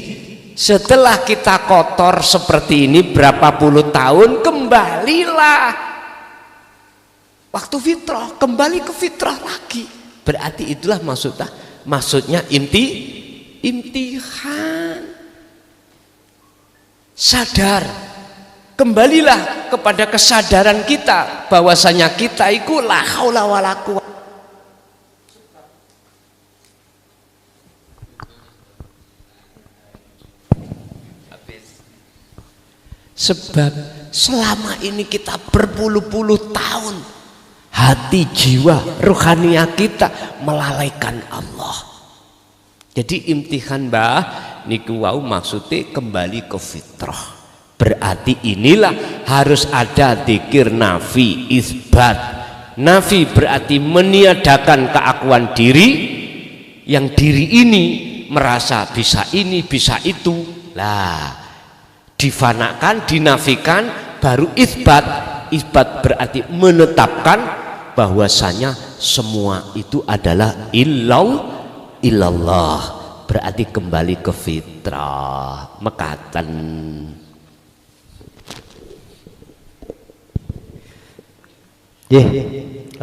setelah kita kotor seperti ini berapa puluh tahun, kembalilah waktu fitrah, kembali ke fitrah lagi. Berarti itulah maksudnya imtihan. Sadar, kembalilah kepada kesadaran kita bahwasanya kita itu la haula wala quwwata. Sebab selama ini kita berpuluh-puluh tahun hati jiwa rohania kita melalaikan Allah. Jadi imtihan mbah niku wau maksudnya kembali ke fitrah. Berarti inilah harus ada dzikir nafi isbat. Nafi berarti meniadakan keakuan diri, yang diri ini merasa bisa ini bisa itu. Lah difanakan, dinafikan, baru isbat. Isbat berarti menetapkan bahwasanya semua itu adalah illallah, berarti kembali ke fitrah mekaten.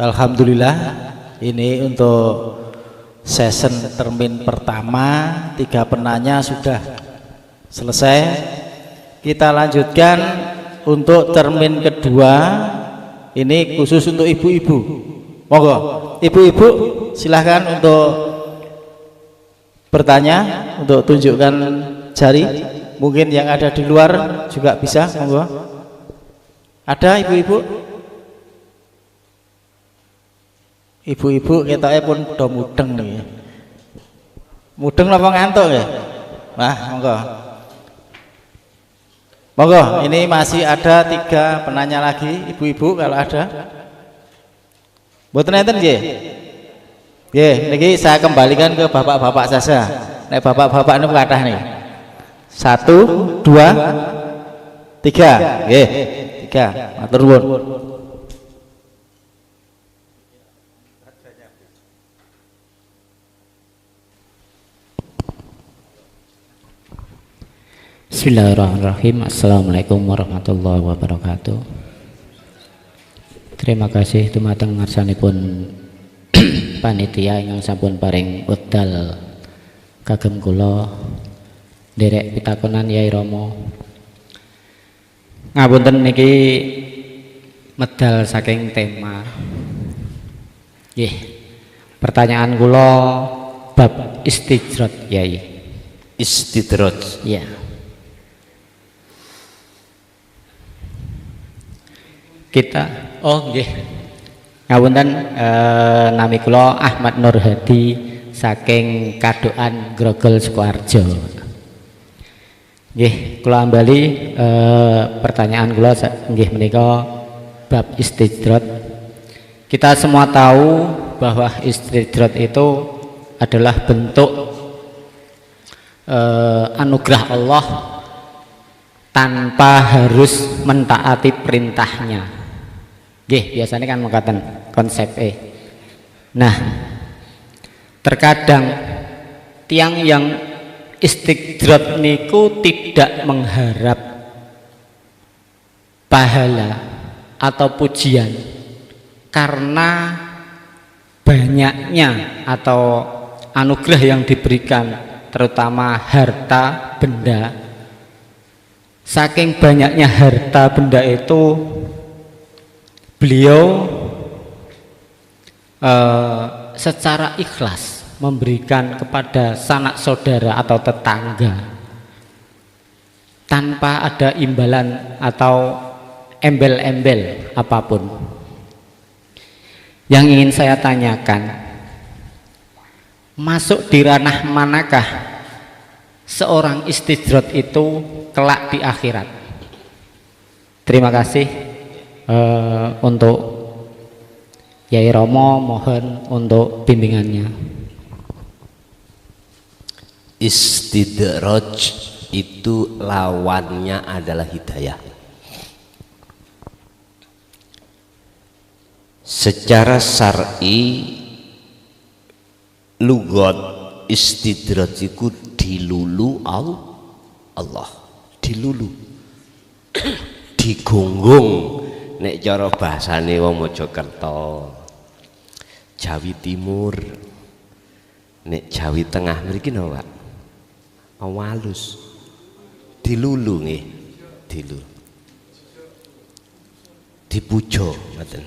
Alhamdulillah, ini untuk session termin pertama 3 penanya sudah selesai. Kita lanjutkan untuk termin kedua, ini khusus untuk ibu-ibu. Monggo ibu-ibu silahkan untuk bertanya, untuk tunjukkan jari. Mungkin yang ada di luar juga bisa. Monggo. Ada ibu-ibu? Ibu-ibu ketoknya pun do mudeng nih. Mudeng apa ngantuk ya? Wah, monggo. Monggo, ini masih ada 3 penanya lagi, ibu-ibu kalau ada. Mboten enten nggih? Nggih, niki saya kembalikan ke bapak-bapak saja. Nek bapak-bapak niku kathah nih. 1, 2, 3. Nggih, 3. Matur nuwun. Bismillahirrahmanirrahim. Assalamualaikum warahmatullahi wabarakatuh. Terima kasih dumateng ngarsanipun panitia ingkang sampun paring wekdal kagem kula nderek pitakonan Yai Rama. Ngapunten niki medal saking tema. Nggih. Pertanyaan kula bab istijrad Yai. Istidraj. Ya. Kita nggih ngapunten, nami kula Ahmad Nur Hadi saking Kadokan Grogol Sukoharjo. Nggih kula ambali pertanyaan kula nggih menika bab istijrad. Kita semua tahu bahwa istijrad itu adalah bentuk anugerah Allah tanpa harus mentaati perintahnya. Nggih, biasanya kan mengatakan konsep Nah, terkadang tiang yang istijrad niku tidak mengharap pahala atau pujian karena banyaknya atau anugerah yang diberikan, terutama harta benda. Saking banyaknya harta benda itu, beliau secara ikhlas memberikan kepada sanak saudara atau tetangga tanpa ada imbalan atau embel-embel apapun. Yang ingin saya tanyakan, masuk di ranah manakah seorang istijrad itu kelak di akhirat? Terima kasih. Untuk Yai Romo mohon untuk bimbingannya. Istidraj itu lawannya adalah hidayah. Secara syar'i lugat istidraj iku dilulu Allah, dilulu, digunggung. Nek cara bahasane wong Mojokerto, Jawi Timur, nek Jawi Tengah mriki napa Pak? Walus. Dilulu nggih, dilulu. Dipujo ngoten.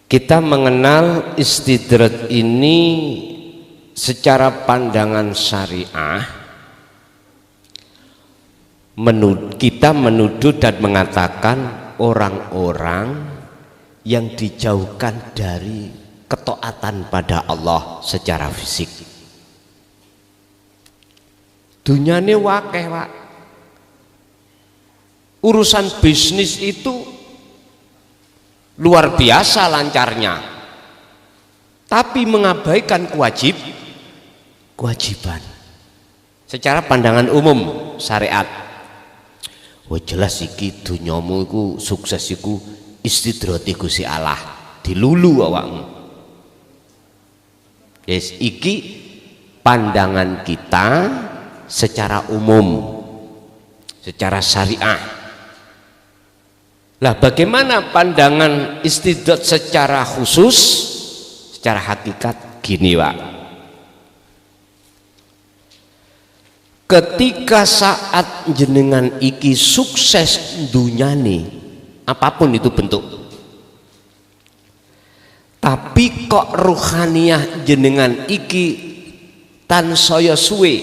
Kita mengenal istidrat ini secara pandangan syariah. Kita menuduh dan mengatakan orang-orang yang dijauhkan dari ketaatan pada Allah secara fisik. Dunyane wakeh, Pak. Urusan bisnis itu luar biasa lancarnya, tapi mengabaikan kewajiban secara pandangan umum syariat. Wah jelas iki dunyamu iku sukses iku istidrati Gusti Allah, dilulu awakmu. Yes, iki pandangan kita secara umum, secara syariah. Lah bagaimana pandangan istidrat secara khusus, secara hakikat? Gini Pak, ketika saat jenengan iki sukses dunyane, apapun itu bentuk, tapi kok ruhaniyah jenengan iki tansaya suwe,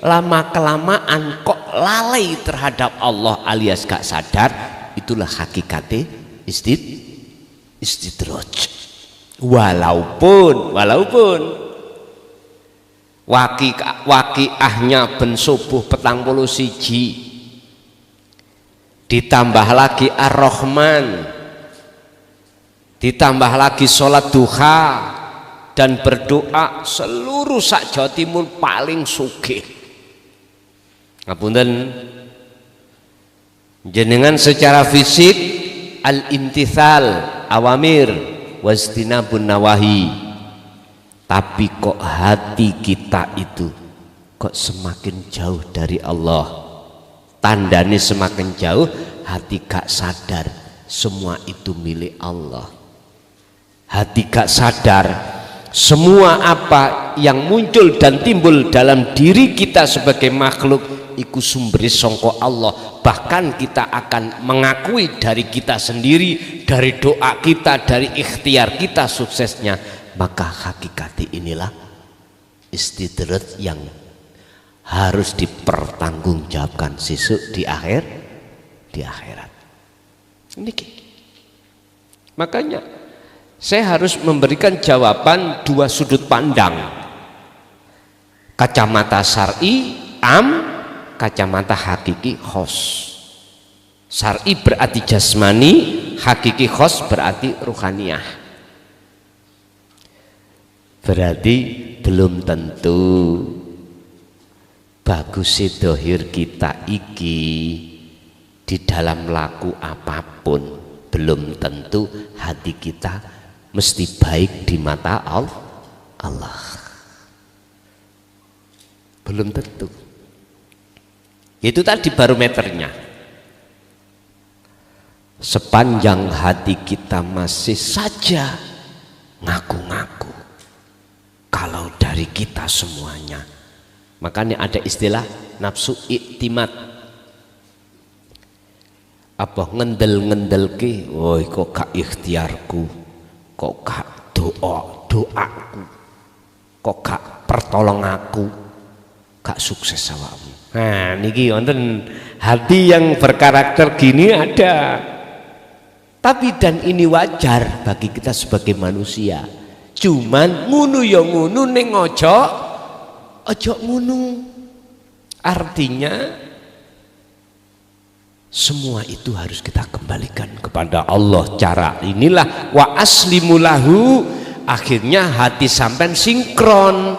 lama kelamaan kok lalai terhadap Allah alias gak sadar, itulah hakikatnya istidraj. Walaupun waqiahnya ben subuh 41 ditambah lagi Ar-Rahman, ditambah lagi sholat duha dan berdoa, seluruh sak Jawa Timur paling sugih. Ngapunten, jenengan secara fisik al-imtithal awamir wastinabun nawahi, tapi kok hati kita itu kok semakin jauh dari Allah. Tandanya semakin jauh, hati gak sadar semua itu milik Allah. Hati gak sadar semua apa yang muncul dan timbul dalam diri kita sebagai makhluk iku sumberi sangka Allah. Bahkan kita akan mengakui dari kita sendiri, dari doa kita, dari ikhtiar kita suksesnya. Maka hakikati inilah istidrat yang harus dipertanggungjawabkan sesuk di akhirat. Niki. Makanya saya harus memberikan jawaban dua sudut pandang, kacamata syar'i am, kacamata hakiki khos. Syar'i berarti jasmani, hakiki khos berarti ruhaniyah. Berarti belum tentu bagus dohir kita iki di dalam laku apapun, belum tentu hati kita mesti baik di mata Allah. Belum tentu. Itu tadi barometernya. Sepanjang hati kita masih saja ngaku-ngaku kalau dari kita semuanya, makanya ada istilah nafsu iktimat. Apa ngendel-ngendel ke, woi kok gak ikhtiarku, kok gak doaku, kok gak pertolong aku, gak sukses awakmu. Nah niki wonten hati yang berkarakter gini ada. Tapi dan ini wajar bagi kita sebagai manusia. Cuman ngunu ya ngunu ning ojo ngunu. Artinya semua itu harus kita kembalikan kepada Allah. Cara inilah wa aslimulahu, akhirnya hati sampean sinkron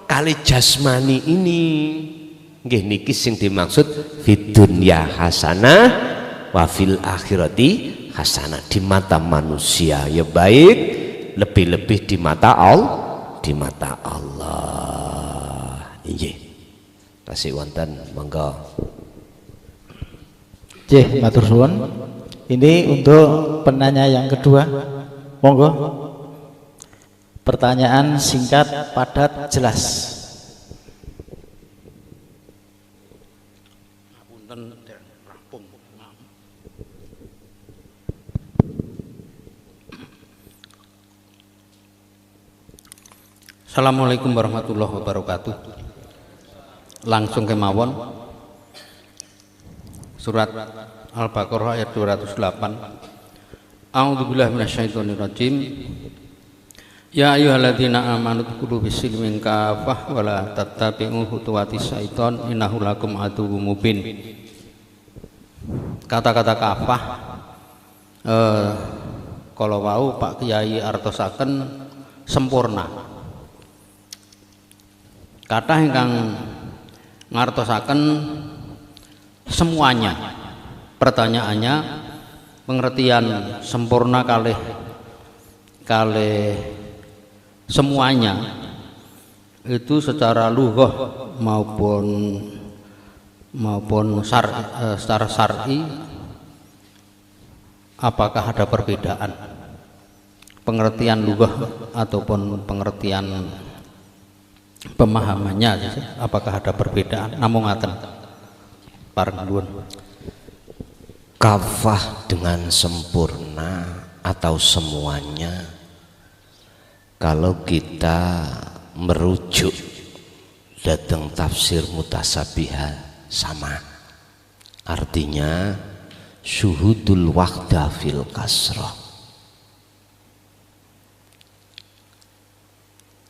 kali jasmani ini. Nggih niki sing dimaksud fid dunya hasanah wa fil akhirati hasanah. Di mata manusia ya baik, lebih-lebih di mata Allah, Injih. Tasih wonten monggo. Nggih, matur suwun. Ini untuk penanya yang kedua. Monggo. Pertanyaan singkat, padat, jelas. Assalamualaikum warahmatullahi wabarakatuh. Langsung kemawon. Surat Al-Baqarah ayat 208. A'udzubillahi minasyaitonirrajim. Ya ayyuhalladzina amanu taqulu bisilmin kafah wa la tattabi'u khutuwatis syaiton innahu lakum aduwwum mubin. Kata-kata kafah kalau wau Pak Kiai artosaken sempurna. Kata ingkang ngartosaken semuanya. Pertanyaannya pengertian sempurna kalih kali semuanya itu secara lughah maupun secara syar'i, apakah ada perbedaan pengertian lughah ataupun pengertian pemahamannya, apakah ada perbedaan? Namung ngaten pareng nuwun. Kafah dengan sempurna atau semuanya, kalau kita merujuk datang tafsir mutasabihah sama artinya syuhudul wahda fil kasrah.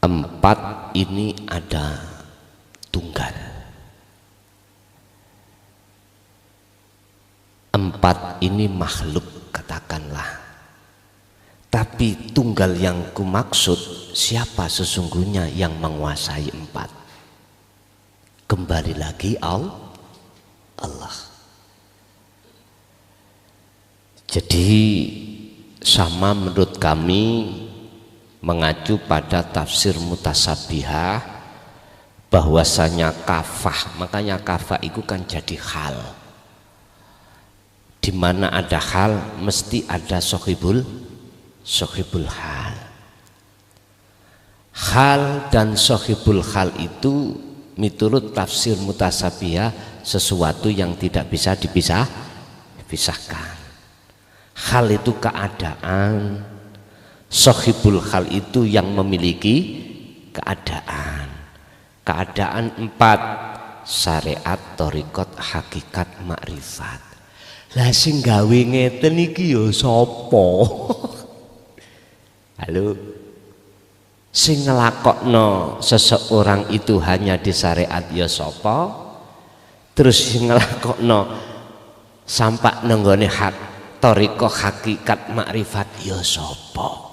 Empat ini ada tunggal, empat ini makhluk katakanlah, tapi tunggal yang kumaksud siapa sesungguhnya yang menguasai empat? Kembali lagi Allah. Jadi sama menurut kami mengacu pada tafsir mutasabihah bahwasanya kafah, makanya kafah itu kan jadi hal. Di mana ada hal mesti ada sohibul hal. Hal dan sohibul hal itu miturut tafsir mutasabihah sesuatu yang tidak bisa dipisahkan. Hal itu keadaan, sohibul hal itu yang memiliki keadaan. Keadaan empat: syariat, thariqat, hakikat, makrifat. Lah sing gawe ngeten iki ya sapa? Halo, sing ngelakokno seseorang itu hanya di syariat ya sapa? Terus sing ngelakokno sampak nenggone hak thariqah, hakikat, makrifat ya sapa?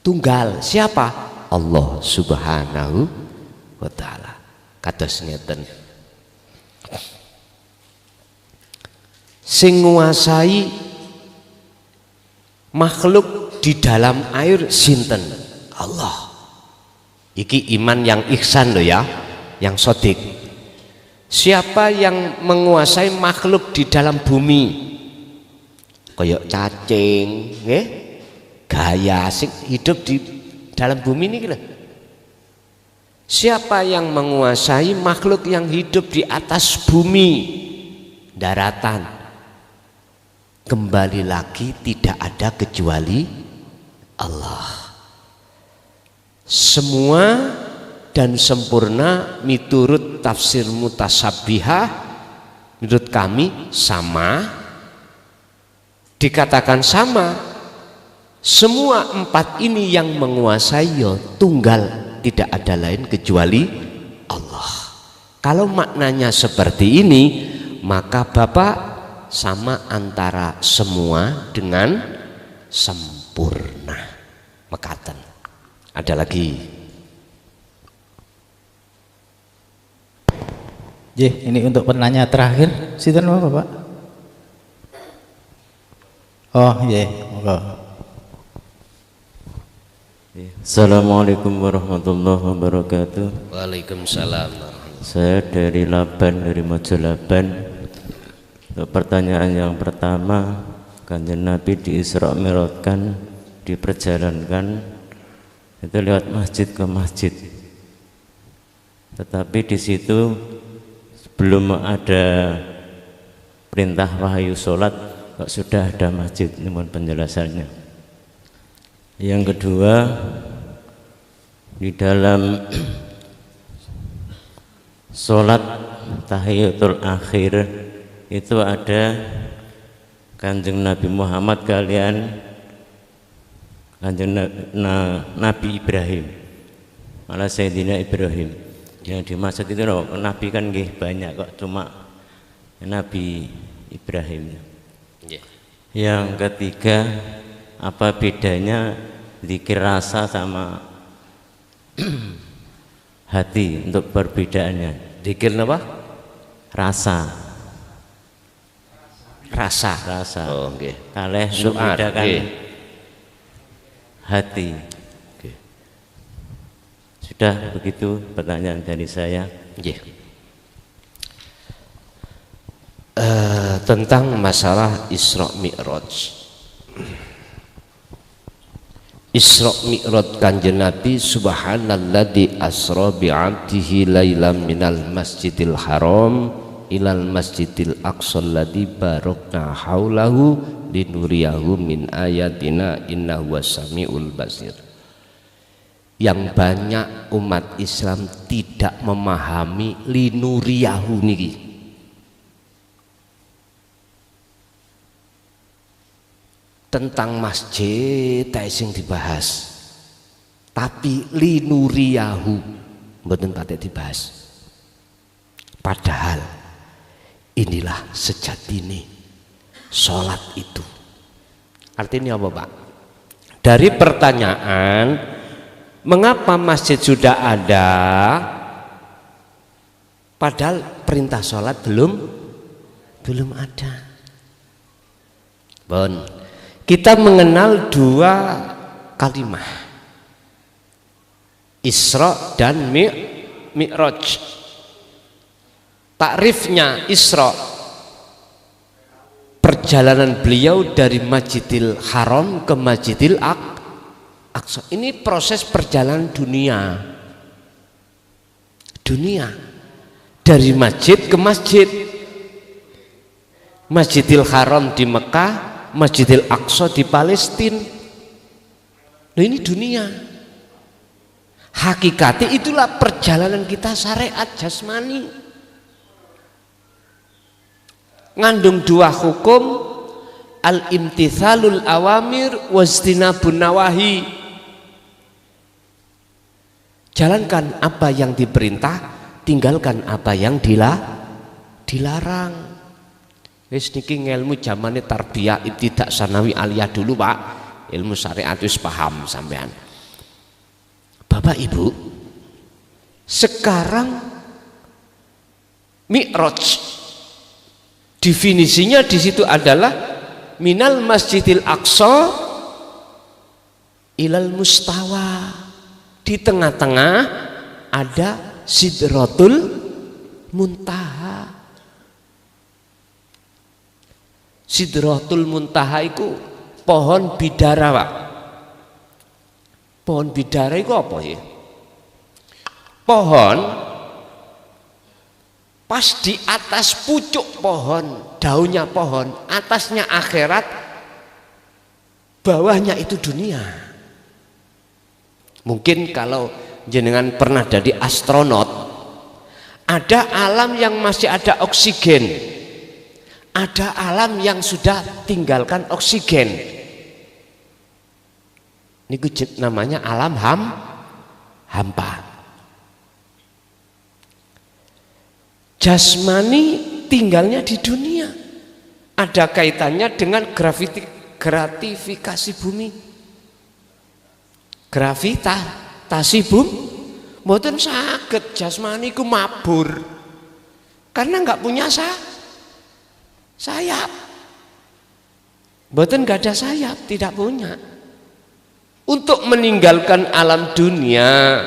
Tunggal siapa? Allah Subhanahu wa taala. Kados ngeten. Sing nguasai makhluk di dalam air sinten? Allah. Iki iman yang ihsan loh ya, yang sodik. Siapa yang menguasai makhluk di dalam bumi? Kayak cacing, gaya sing hidup di dalam bumi ini gitu. Siapa yang menguasai makhluk yang hidup di atas bumi, daratan? Kembali lagi tidak ada kecuali Allah. Semua dan sempurna miturut tafsir mutasabihah, menurut kami sama. Dikatakan sama, semua empat ini yang menguasai ya tunggal, tidak ada lain kecuali Allah. Kalau maknanya seperti ini, maka Bapak sama antara semua dengan sempurna. Mekaten. Ada lagi? Ini untuk penanya terakhir. Sinten Bapak? Oh, monggo. Assalamualaikum warahmatullahi wabarakatuh. Waalaikumsalam. Saya dari Laban, dari Mojolaban. Untuk pertanyaan yang pertama, Kanjeng Nabi di Isra Mi'rajkan, diperjalankan itu lewat masjid ke masjid. Tetapi di situ belum ada perintah wahyu sholat, kok sudah ada masjid. Ini mohon penjelasannya. Yang kedua, di dalam sholat tahiyatul akhir itu ada Kanjeng Nabi Muhammad kalian Kanjeng Nabi Ibrahim, malah Sayyidina Ibrahim. Yang dimaksud itu Nabi kan banyak, kok cuma Nabi Ibrahim. Yang ketiga, apa bedanya zikir rasa sama hati untuk perbedaannya? Zikir apa? Rasa. Rasa. Oh, nggih. Kalih Su'ad, membedakan nggih. hati. Sudah begitu pertanyaan dari saya. Tentang masalah Isra Mi'raj. Isra Mi'raj Kanjeng Nabi, subhanalladzi asra bi'abdihi lailam minal masjidil haram ilal masjidil aqsa alladzi barakna haulahu linuriyahu min ayatina innahu wasamiul basir. Yang banyak umat Islam tidak memahami linuriyahu niki. Tentang masjid sing dibahas, tapi linuriyahu mboten patek dibahas. Padahal inilah sejatine sholat itu. Artinya apa, Pak? Dari pertanyaan mengapa masjid sudah ada padahal perintah sholat belum ada. Bon, kita mengenal dua kalimat, Isra dan Mi'raj. Takrifnya Isra, perjalanan beliau dari Masjidil Haram ke Masjidil Aqsa. Ini proses perjalanan dunia dari masjid ke masjid. Masjidil Haram di Mekah, Masjidil Aqsa di Palestina. Nah, ini dunia. Hakikatnya itulah perjalanan kita syariat jasmani. Ngandung dua hukum, al-imtithalul awamir wajtinabun nawahi. Jalankan apa yang diperintah, tinggalkan apa yang dilarang. Wis niki ilmu zamane tarbiyah ibtidak sanawi aliyah dulu, Pak. Ilmu syariat wis paham sampean. Bapak Ibu, sekarang Mi'raj definisinya di situ adalah minal Masjidil Aqsa ilal mustawa. Di tengah-tengah ada Sidratul Muntaha. Sidratul Muntaha itu pohon bidara, Pak. Pohon bidara itu apa ya? Pohon pas di atas pucuk pohon, daunnya pohon, atasnya akhirat, bawahnya itu dunia. Mungkin kalau jenengan pernah jadi astronot, ada alam yang masih ada oksigen, ada alam yang sudah tinggalkan oksigen. Ini namanya alam hampa. Jasmani tinggalnya di dunia. Ada kaitannya dengan gratifikasi bumi. Gravitasi bumi. Mboten saged jasmani ku mabur. Karena enggak punya sayap. Mboten enggak ada sayap, tidak punya. Untuk meninggalkan alam dunia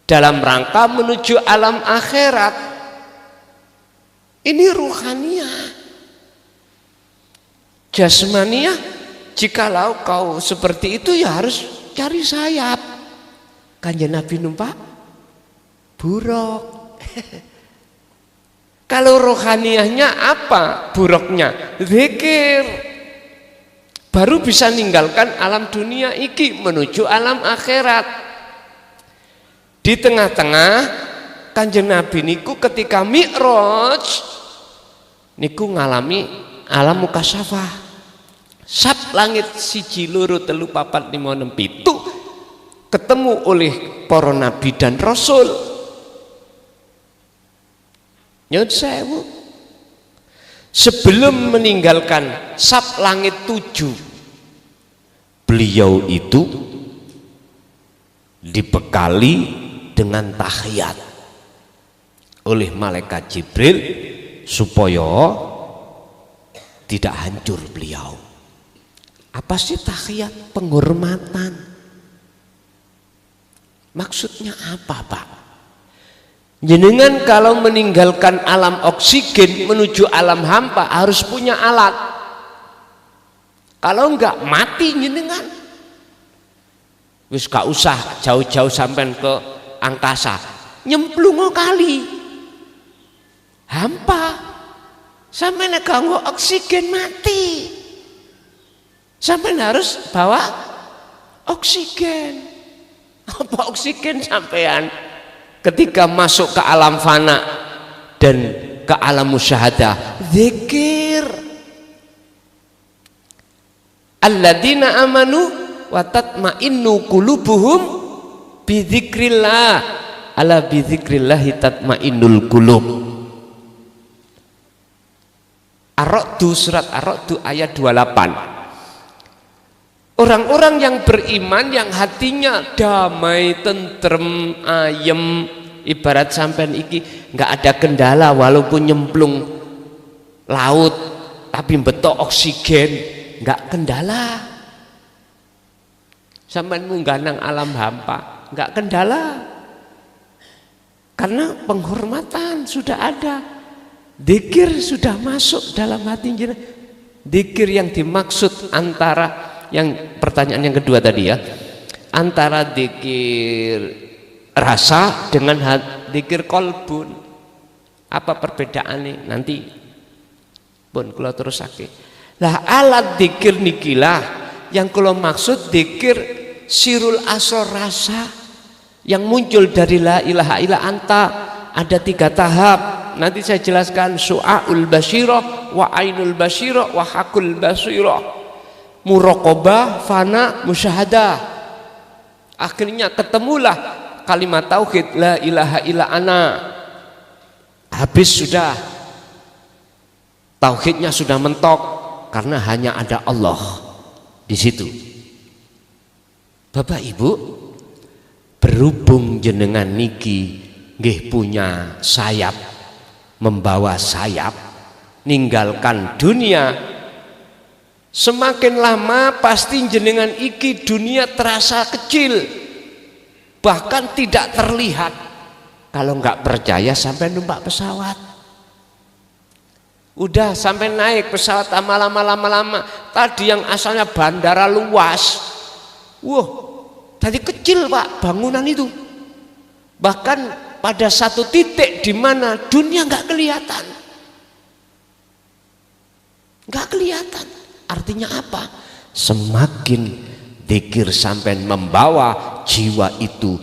dalam rangka menuju alam akhirat. Ini ruhaniyah. Jasmaniyah, jikalau kau seperti itu ya harus cari sayap. Kanjeng Nabi numpak buruk. Kalau rohaniyahnya apa buruknya? Zikir. Baru bisa ninggalkan alam dunia iki menuju alam akhirat. Di tengah-tengah Kanjeng Nabi niku ketika Mi'raj niku ngalami alam mukasyafah. Sab langit siji loro telu papat lima enem pitu ketemu oleh para nabi dan rasul. Nyun sewu. Sebelum meninggalkan sab langit 7, beliau itu dibekali dengan tahiyat oleh malaikat Jibril supaya tidak hancur beliau. Apa sih tahiyat? Penghormatan. Maksudnya apa, Pak? Jenengan kalau meninggalkan alam oksigen menuju alam hampa harus punya alat. Kalau enggak mati jenengan. Wis gak usah jauh-jauh sampai ke angkasa. Nyemplung kali. Hampa. Sampai nek ganggu oksigen mati. Sampai harus bawa oksigen. Apa oksigen sampean ketika masuk ke alam fana dan ke alam musyahadah? Zikir. Alladzina amanu wa tatma'innu qulubuhum bi dzikrillah. Ala bi dzikrillah tatma'innul qulub. Ar-Ra'd, surat Ar-Ra'd ayat 28. Orang-orang yang beriman yang hatinya damai, tentrem, ayem, ibarat sampean iki nggak ada kendala walaupun nyemplung laut tapi betok oksigen nggak kendala. Sampean munggah nang alam hampa nggak kendala karena penghormatan sudah ada, dzikir sudah masuk dalam hati jenengan. Dzikir yang dimaksud antara yang pertanyaan yang kedua tadi ya, antara dzikir rasa dengan dzikir kolbun, apa perbedaannya nanti pun kalau terus sakit lah. Alat dzikir nikilah yang kalau maksud dzikir sirul asor rasa yang muncul dari la ilaha illa anta. Ada 3 tahap, nanti saya jelaskan. Su'aul basyirah wa ainul basyirah wa hakul basyirah. Muraqabah, fana, musyahadah. Akhirnya ketemulah kalimat tauhid la ilaha illa ana. Habis sudah. Tauhidnya sudah mentok karena hanya ada Allah di situ. Bapak Ibu, berhubung jenengan niki nggih punya sayap, membawa sayap, ninggalkan dunia. Semakin lama pasti jenengan iki dunia terasa kecil, bahkan tidak terlihat. Kalau nggak percaya sampai numpak pesawat, udah sampai naik pesawat lama-lama. Tadi yang asalnya bandara luas, wah, tadi kecil Pak bangunan itu. Bahkan pada satu titik di mana dunia nggak kelihatan, nggak kelihatan. Artinya apa? Semakin dzikir sampai membawa jiwa itu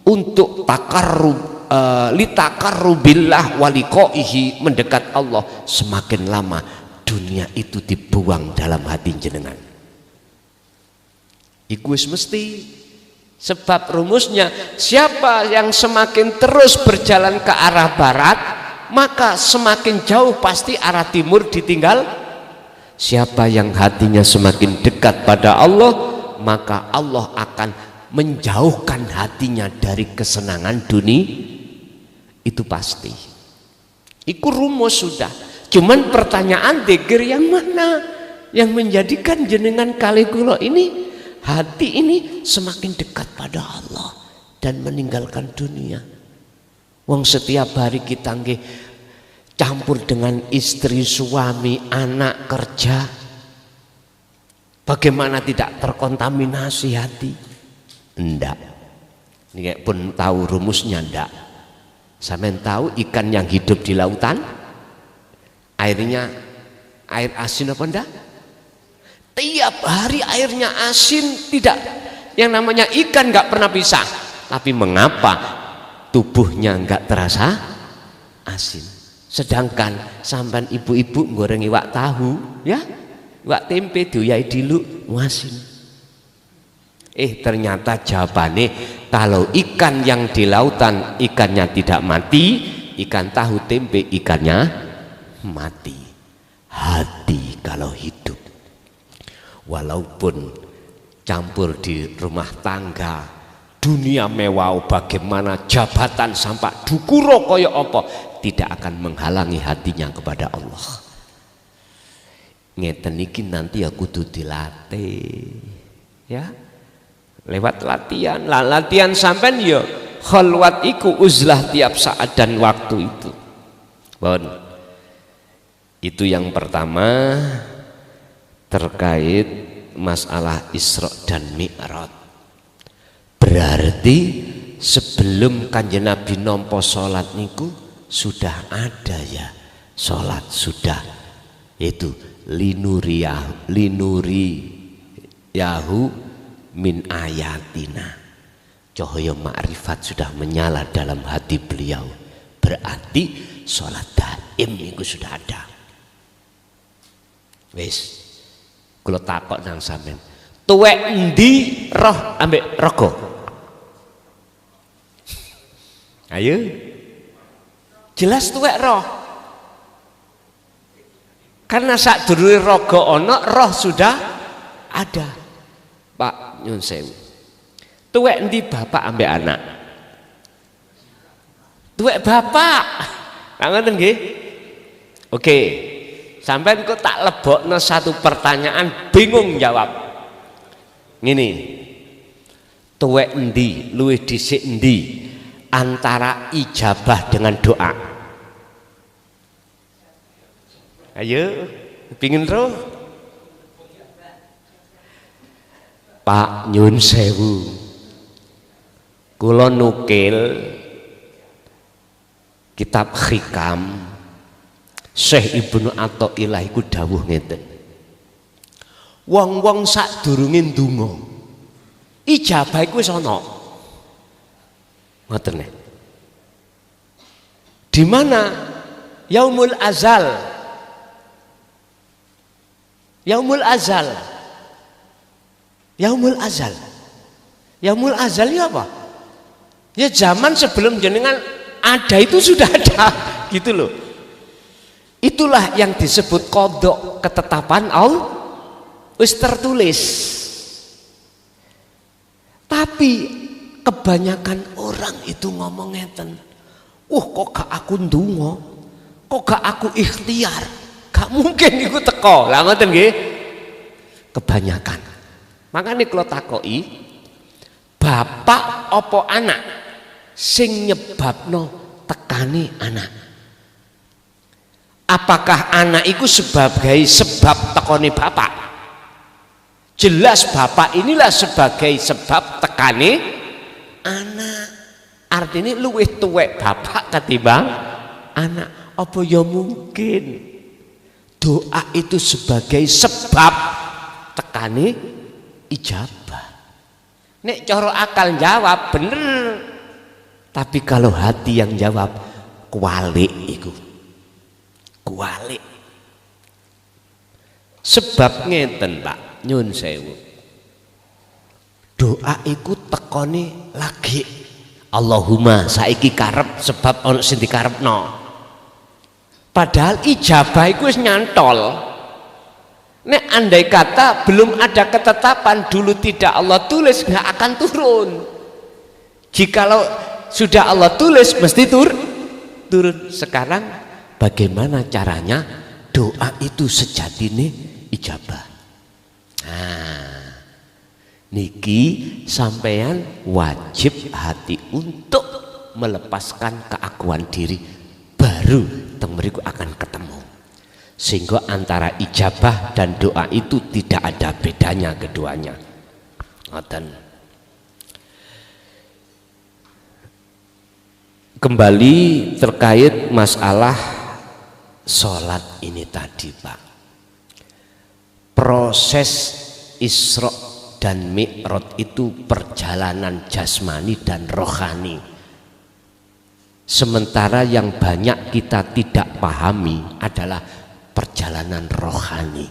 untuk takarrub, litakarrubillah waliqaihi, mendekat Allah, semakin lama dunia itu dibuang dalam hati jenengan. Iku wis mesti. Sebab rumusnya, siapa yang semakin terus berjalan ke arah barat, maka semakin jauh pasti arah timur ditinggal. Siapa yang hatinya semakin dekat pada Allah, maka Allah akan menjauhkan hatinya dari kesenangan dunia. Itu pasti. Iku rumus sudah. Cuman pertanyaan dzikir yang mana yang menjadikan jenengan kali kula ini, hati ini semakin dekat pada Allah dan meninggalkan dunia. Wong setiap hari kita nggih campur dengan istri, suami, anak, kerja. Bagaimana tidak terkontaminasi hati? Enggak. Ini pun tahu rumusnya enggak. Sampeyan tahu ikan yang hidup di lautan airnya air asin apa enggak? Tiap hari airnya asin, tidak. Yang namanya ikan enggak pernah pisah. Tapi mengapa tubuhnya enggak terasa asin? Sedangkan sampan ibu-ibu goreng iwak tahu, ya, iwak tempe dioyahi diluk asin. Ternyata jawabannya, kalau ikan yang di lautan ikannya tidak mati, ikan tahu tempe ikannya mati. Hati kalau hidup, walaupun campur di rumah tangga, dunia mewah bagaimana, jabatan sampai dukuro koyo apa, tidak akan menghalangi hatinya kepada Allah. ngeten iki nanti ya kudu dilatih ya lewat latihan lah, latihan sampean ya khalwat iku uzlah tiap saat dan waktu itu. Bon, itu yang pertama terkait masalah Isra dan Mi'raj. Berarti sebelum Kanjeng Nabi nampa salat niku sudah ada ya salat, sudah, itu linuri yahu min ayatina, cahaya makrifat sudah menyala dalam hati beliau. Berarti sholat daim itu sudah ada. Wis kula takok nang sampean, tuwek endi roh ambek raga? Ayo, jelas tuwek roh. Karena sadurunge raga ana, roh sudah ada. Pak nyun sewu, tuwek endi bapak ambek anak? Tuwek bapak. Nah, ngoten nggih. Oke. Sampeyan kok tak lebokno satu pertanyaan bingung jawab. Ngene. Tuwek endi, luwih dhisik endi antara ijabah dengan doa? Ayo, pingin roh. Pak nyun sewu, kula nukil kitab Hikam Syekh Ibnu Athaillah iku dawuh ngeten, wong-wong sadurunge ndonga ijabah iku wis ana. Ngoten nek di mana yaumul azal, yaumul azal, yaumul azal, yaumul azal ya apa? Ya zaman sebelum jenengan ada itu sudah ada, gitu loh. Itulah yang disebut qadha, ketetapan Allah wis tertulis. Tapi kebanyakan orang itu ngomong ngeten, kok gak aku ndonga, kok gak aku ikhtiar, gak mungkin iku teko. Lah ngoten nggih. Kebanyakan. Makanya kalau takoki, bapak apa anak sing nyebabno tekani anak? Apakah anak itu sebagai sebab tekani bapak? Jelas bapak inilah sebagai sebab tekani anak. Artinya luwih tuwek bapak ketimbang anak. Apa ya mungkin doa itu sebagai sebab tekani ijabah? Nek cara akal jawab bener, tapi kalau hati yang jawab kualik itu, kualik. Sebab ngeten Pak nyun sewu, doa iku tekone lagi Allahumma saiki karep sebab ono sing dikarepno, padahal ijabah iku wis nyantol. Nek andai kata belum ada ketetapan dulu tidak Allah tulis, nggak akan turun. Jikalau sudah Allah tulis mesti turun. Sekarang bagaimana caranya doa itu sejatine ijabah? Nah, niki sampeyan wajib hati untuk melepaskan keakuan diri, baru temeriku akan ketemu. Sehingga antara ijabah dan doa itu tidak ada bedanya keduanya. Ngoten. Kembali terkait masalah sholat ini tadi Pak, proses Isra dan Mi'raj itu perjalanan jasmani dan rohani. Sementara yang banyak kita tidak pahami adalah perjalanan rohani.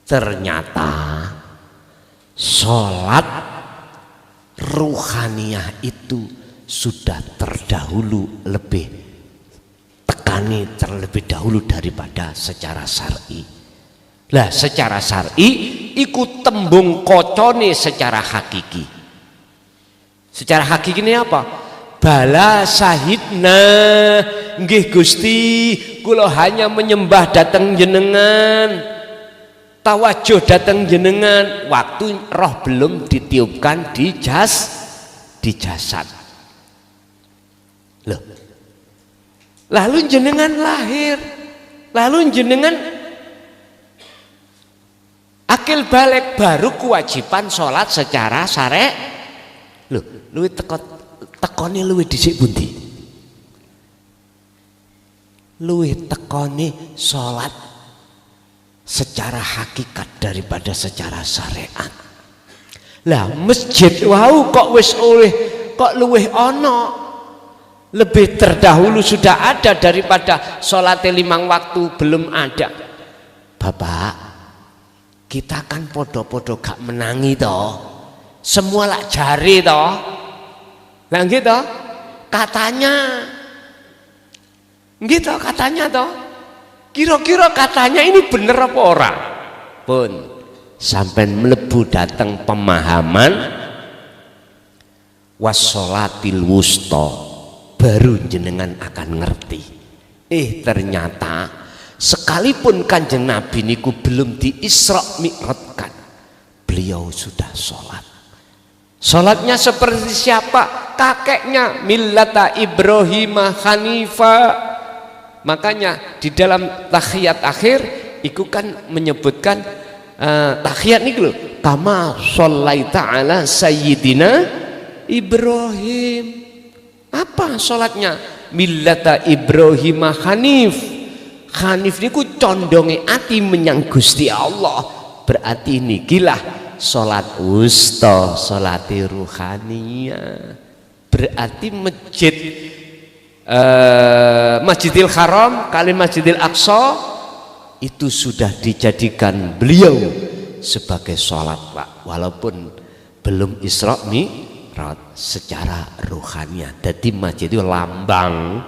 Ternyata sholat ruhaniyah itu sudah terdahulu, lebih tekani terlebih dahulu daripada secara syar'i. Lah secara syar'i ikut tembung kocone secara hakiki. Secara hakiki ini apa? Bala sahidna nggih Gusti, kula hanya menyembah dateng jenengan. tawajuh datang jenengan waktu roh belum ditiupkan di jasad. Loh. Lalu jenengan lahir, lalu jenengan akil balik, baru kewajiban sholat secara syar'i. Loh, luwih tekone luwih dhisik pundi? Luwih tekone sholat secara hakikat daripada secara syariat. Lah masjid wau kok wis oleh kok luwih ono, lebih terdahulu sudah ada daripada sholat 5 waktu belum ada. Bapak, kita kan podo-podo gak menangi toh, semua lak jari toh, lah gitu katanya, gitu katanya toh. Kira-kira katanya ini bener apa ora? Pun sampai melebu datang pemahaman wassolatil wusta, baru jenengan akan ngerti. Ternyata sekalipun Kanjeng Nabi niku belum di Isra Mi'rajkan, beliau sudah sholat. Sholatnya seperti siapa? Kakeknya, millata Ibrahim Hanifa. Makanya di dalam tahiyat akhir itu kan menyebutkan tahiyat nih lho, kama sholaita ala sayyidina Ibrahim. Apa sholatnya? Millata Ibrahim Hanif. Hanif niku condonge ati menyang Gusti Allah. Berarti nikilah sholat wusta, sholat ruhaniyah. Berarti masjid Masjidil Haram kali Masjidil Aqsa itu sudah dijadikan beliau sebagai sholat, Pak, walaupun belum Isra Mi'raj secara ruhaniah. Jadi masjid itu lambang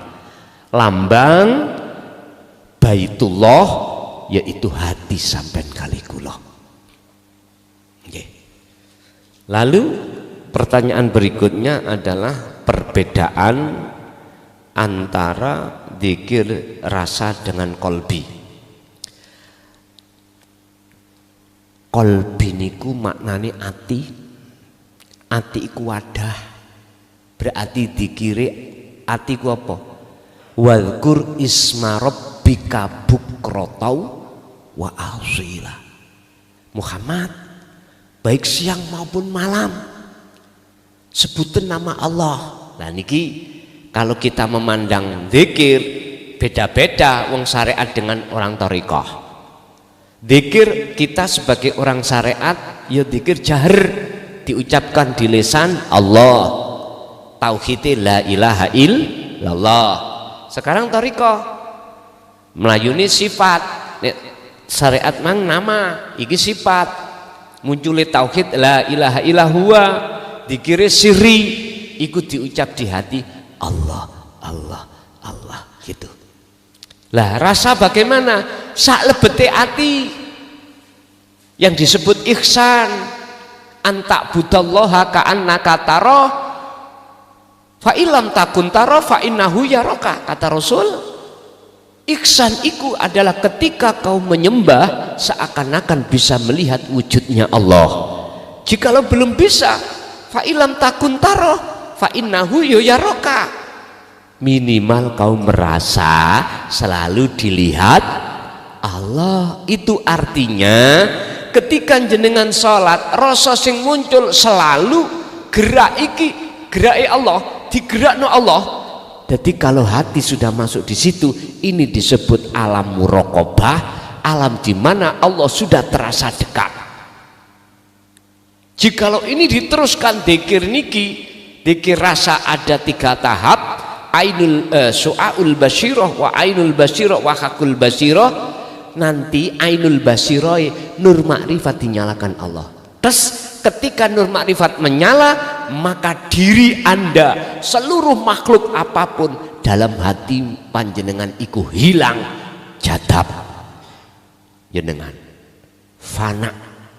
Baitullah, yaitu hati sampean kali kula. Lalu pertanyaan berikutnya adalah perbedaan antara dzikir rasa dengan kolbi. Kolbi niku maknane ati, ati iku wadah. Berarti dzikire ati ku apa? Wadhkur isma rabbika bukrotau wa asila. Muhammad, baik siang maupun malam sebutin nama Allah. Nah niki kalau kita memandang dzikir beda-beda wong syariat dengan orang thariqah. Dzikir kita sebagai orang syariat ya dzikir jahar, diucapkan di lisan Allah, tauhid la ilaha illallah. Sekarang thariqah melayuni sifat, syariat mang nama, iki sifat, muncul tauhid la ilaha illallah, dzikir sirri ikut diucap di hati Allah, Allah, Allah gitu. Lah rasa bagaimana? Sak lebete ati yang disebut ihsan, antak budallaha ka'annaka tara fa illam takun tara fa innahu yaraka, kata Rasul. Ihsan iku adalah ketika kau menyembah seakan-akan bisa melihat wujudnya Allah. Jikalau belum bisa, fa illam takun tara fa innahu yaraka, minimal kau merasa selalu dilihat Allah. Itu artinya ketika jenengan sholat rasa sing muncul selalu gerak iki gerake Allah, digerakno Allah. Jadi kalau hati sudah masuk di situ, ini disebut alam muraqabah, alam di mana Allah sudah terasa dekat. Jikalau ini diteruskan dzikir niki, dzikir rasa ada 3 tahap, ainul su'aul basyirah wa ainul basyirah wa hakul basyirah. Nanti ainul basyirah nur makrifat dinyalakan Allah. Terus ketika nur makrifat menyala, maka diri Anda, seluruh makhluk apapun dalam hati panjenengan iku hilang jadab jenengan, fana.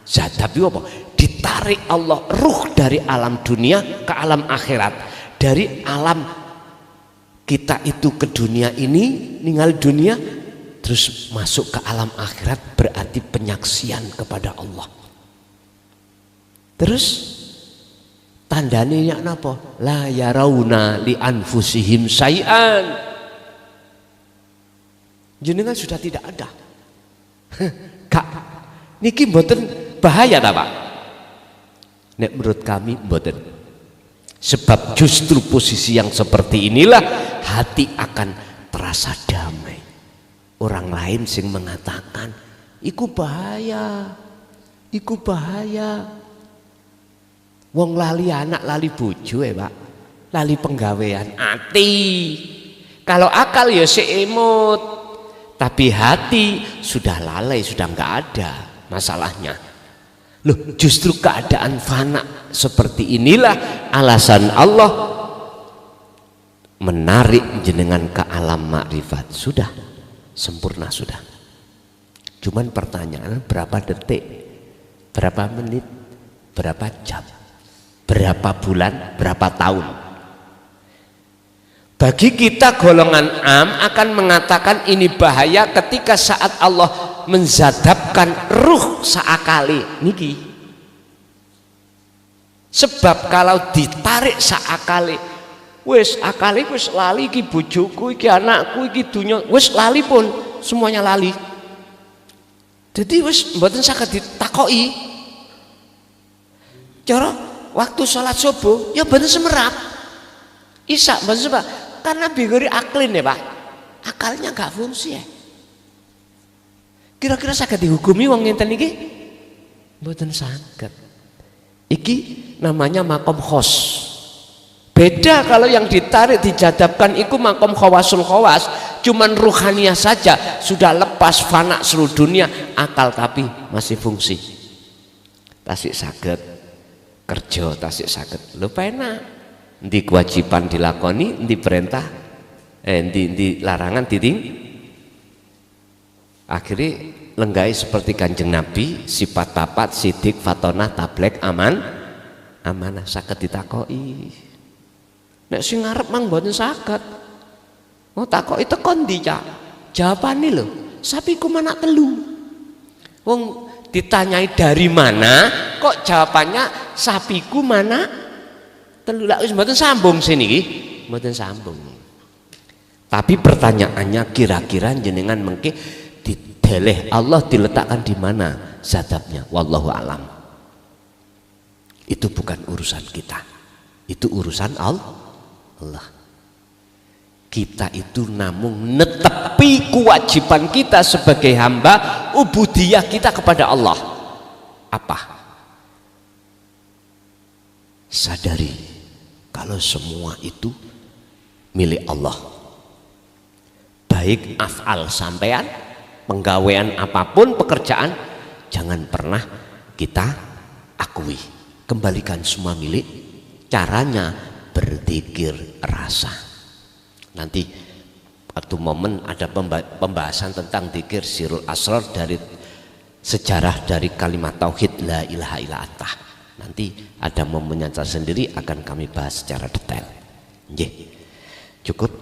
Jadab itu apa? Ditarik Allah, ruh dari alam dunia ke alam akhirat, dari alam kita itu ke dunia ini, ninggal dunia, terus masuk ke alam akhirat berarti penyaksian kepada Allah. Terus tandanya napa? La yarawna li anfusihim syai'an. Jenengan sudah tidak ada. Kak, niki mboten bahaya ta, Pak? Nek menurut kami mboten. Sebab justru posisi yang seperti inilah hati akan terasa damai. Orang lain sing mengatakan iku bahaya. Iku bahaya. Wong lali anak, lali bojo Pak. Lali penggawean ati. Kalau akal ya seemut. Tapi hati sudah lalai, sudah enggak ada masalahnya. Loh, justru keadaan fana seperti inilah alasan Allah menarik jenengan ke alam makrifat. Sudah, sempurna sudah. Cuman pertanyaan berapa detik, berapa menit, berapa jam, berapa bulan, berapa tahun. Bagi kita golongan am akan mengatakan ini bahaya ketika saat Allah menzadabkan ruh saakali niki. Sebab kalau ditarik saakali, wis akali wis lali iki bojoku iki anakku iki dunya wis lali pun semuanya lali. Jadi wis mboten saged ditakoki. Cara waktu sholat subuh ya mboten semerap. Isya mboten semerap karena bigori aklin ya Pak. Akalnya enggak fungsi ya. Kira-kira saged dihukumi wong ngenten iki? Mboten saged. Iki namanya makom khos. Beda kalau yang ditarik dijadabkan itu makom khawasul khawas, cuman ruhaniyah saja sudah lepas fana seluruh dunia, akal tapi masih fungsi. Tasik saged kerja, tasik saged. Lho penak. Ndi kewajiban dilakoni, ndi perintah, ndi larangan diting. Akhirnya lenggai seperti Kanjeng Nabi, sifat papat, sidik, fatonah, tablek, amanah saged ditakoki. Nek sing ngarep mang mboten saged. Oh takoki tekon ndi, Cak? Jawabane lho, sapiku mana telu. Wong ditanyai dari mana, kok jawabannya sapiku mana telu. Lah wis mboten sambung sini iki, mboten sambung. Tapi pertanyaannya kira-kira jenengan mengke dideleh Allah diletakkan di mana zadabnya? Wallahu alam. Itu bukan urusan kita. Itu urusan Allah. Kita itu namun netepi kewajiban kita sebagai hamba, ubudiyah kita kepada Allah. Apa? Sadari kalau semua itu milik Allah. Baik af'al sampean, penggawean apapun pekerjaan, jangan pernah kita akui. Kembalikan semua milik. Caranya berzikir rasa. Nanti waktu momen ada pembahasan tentang zikir sirul asrar dari sejarah dari kalimat tauhid la ilaha illa anta. Nanti ada momennya sendiri akan kami bahas secara detail. Nggih. Cukup.